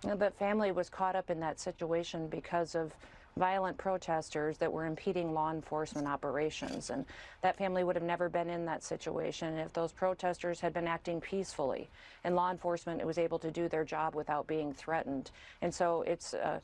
That family was caught up in that situation because of violent protesters that were impeding law enforcement operations. And that family would have never been in that situation if those protesters had been acting peacefully and law enforcement was able to do their job without being threatened. And so it's a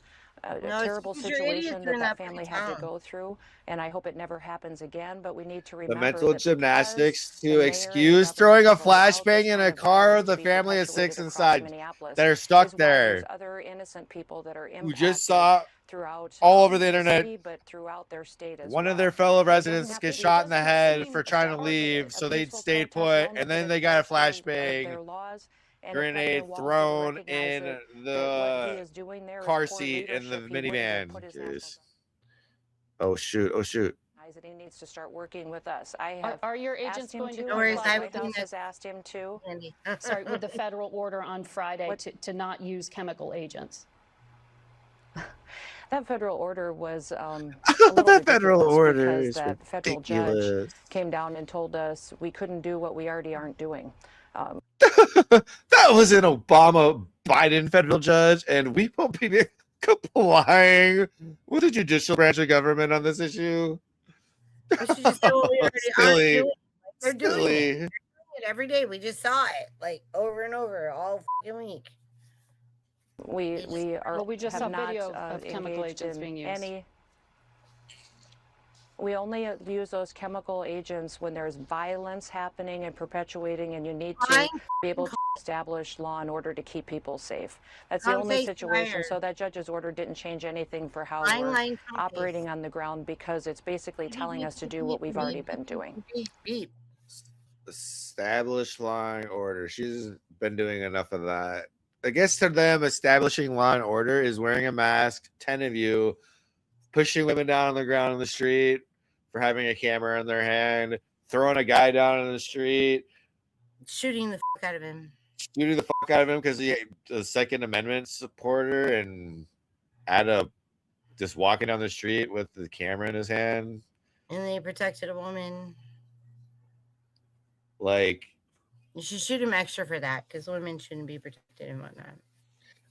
terrible situation that family had to go through, and I hope it never happens again. But we need to remember the mental that gymnastics to excuse throwing a flashbang in a car with a family of 6 inside that are stuck there, other innocent people that are who just saw throughout all over the internet city, but throughout their state as one well. of their fellow residents get shot in the head for trying to leave, so they stayed put, and then they got a flashbang grenade thrown in the car seat in the minivan. Oh shoot! Oh shoot! That he needs to start working with us. Are your agents going to? White House has asked him to. Sorry, with the federal order on Friday to not use chemical agents. That federal order was that federal order is that federal judge came down and told us we couldn't do what we already aren't doing. That was an Obama-Biden federal judge, and we won't be complying with the judicial branch of government on this issue. We should just do what we already are doing. They're doing it. They're doing it every day. We just saw it like over and over all fucking week. We just saw video of chemical agents being used. We only use those chemical agents when there's violence happening and perpetuating, and you need to be able to establish law and order to keep people safe. That's the only situation. So that judge's order didn't change anything for how we're operating on the ground, because it's basically telling us to do what we've already been doing. Establish law and order. She's been doing enough of that. I guess to them, establishing law and order is wearing a mask, 10 of you, pushing women down on the ground in the street for having a camera in their hand, throwing a guy down in the street, shooting the fuck out of him because he's a Second Amendment supporter and just walking down the street with the camera in his hand. And they protected a woman. Like, you should shoot him extra for that, because women shouldn't be protected and whatnot.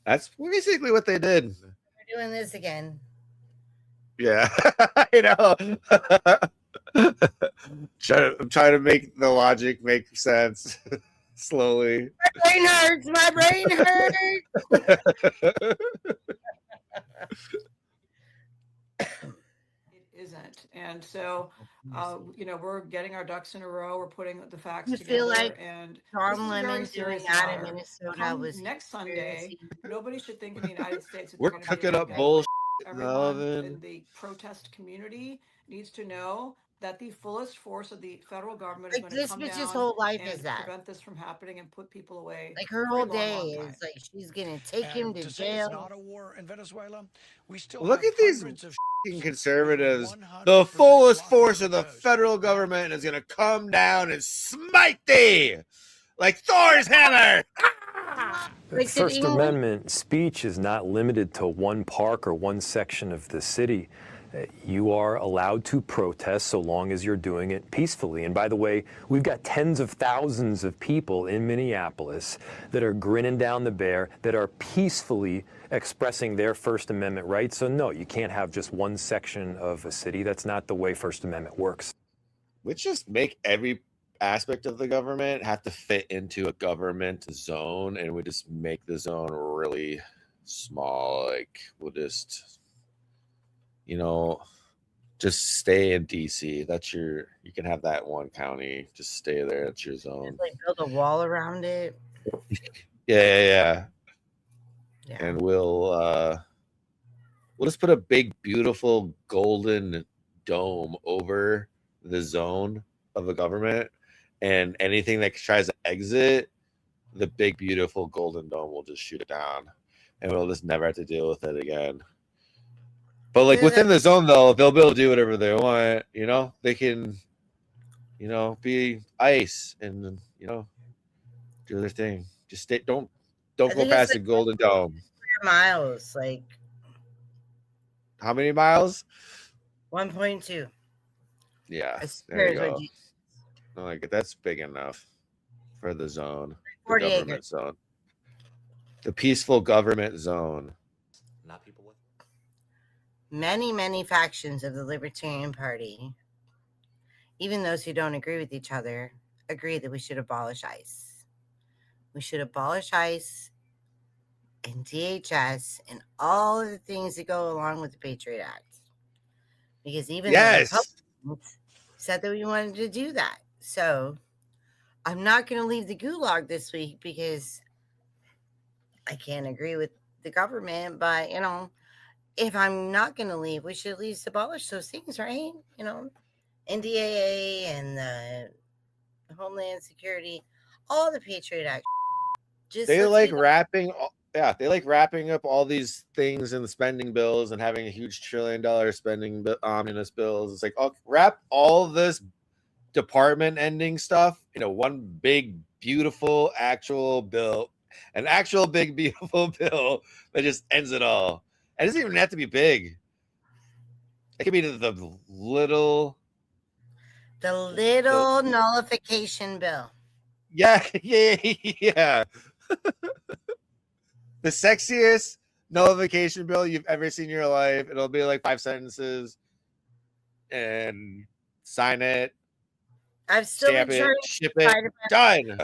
That's basically what they did. We're doing this again. Yeah, I know. I'm trying to make the logic make sense slowly. My brain hurts. My brain hurts. It isn't, and so we're getting our ducks in a row. We're putting the facts together. Feel like and Tom Lemon doing that in Minnesota was next Sunday. Nobody should think in the United States we're cooking up bullshit. Everyone in the protest community needs to know that the fullest force of the federal government is going to come down whole life and is that. prevent this from happening and put people away. Like her whole day is like she's going to take him to jail. It's not a war in Venezuela. We still look at these conservatives. The fullest force of the federal government is going to come down and smite thee like Thor's hammer. The First Amendment speech is not limited to one park or one section of the city. You are allowed to protest so long as you're doing it peacefully. And by the way, we've got tens of thousands of people in Minneapolis that are grinning down the bear, that are peacefully expressing their First Amendment rights. So no, you can't have just one section of a city. That's not the way First Amendment works. Let's just make every aspect of the government have to fit into a government zone, and we just make the zone really small. Like, we'll just just stay in DC. That's you can have that one county, just stay there. That's your zone. Just like build a wall around it. Yeah. And we'll just put a big beautiful golden dome over the zone of the government, and anything that tries to exit, the big, beautiful Golden Dome will just shoot it down, and we'll just never have to deal with it again. But like within the zone, though, they'll be able to do whatever they want. You know, they can, you know, be ICE and, you know, do their thing. Just stay. Don't go past the Golden Dome. Miles, like how many miles? 1.2. Yeah, there you go. Like that's big enough for the zone, the government zone, the peaceful government zone. Not people with many factions of the Libertarian Party, even those who don't agree with each other, agree that we should abolish ICE. We should abolish ICE and DHS and all of the things that go along with the Patriot Act. Because even the Republicans said that we wanted to do that. So I'm not going to leave the Gulag this week because I can't agree with the government. But, you know, if I'm not going to leave, we should at least abolish those things, right? You know, NDAA and the Homeland Security, all the Patriot Act. Just they like wrapping. Yeah, they like wrapping up all these things in the spending bills and having a huge $1 trillion spending omnibus bills. It's like, oh, wrap all this department ending stuff in a one big, beautiful, actual bill, an actual big, beautiful bill that just ends it all. It doesn't even have to be big. It could be the little nullification bill. Yeah. The sexiest nullification bill you've ever seen in your life. It'll be like 5 sentences and sign it. I've still stamp it, ship it, done.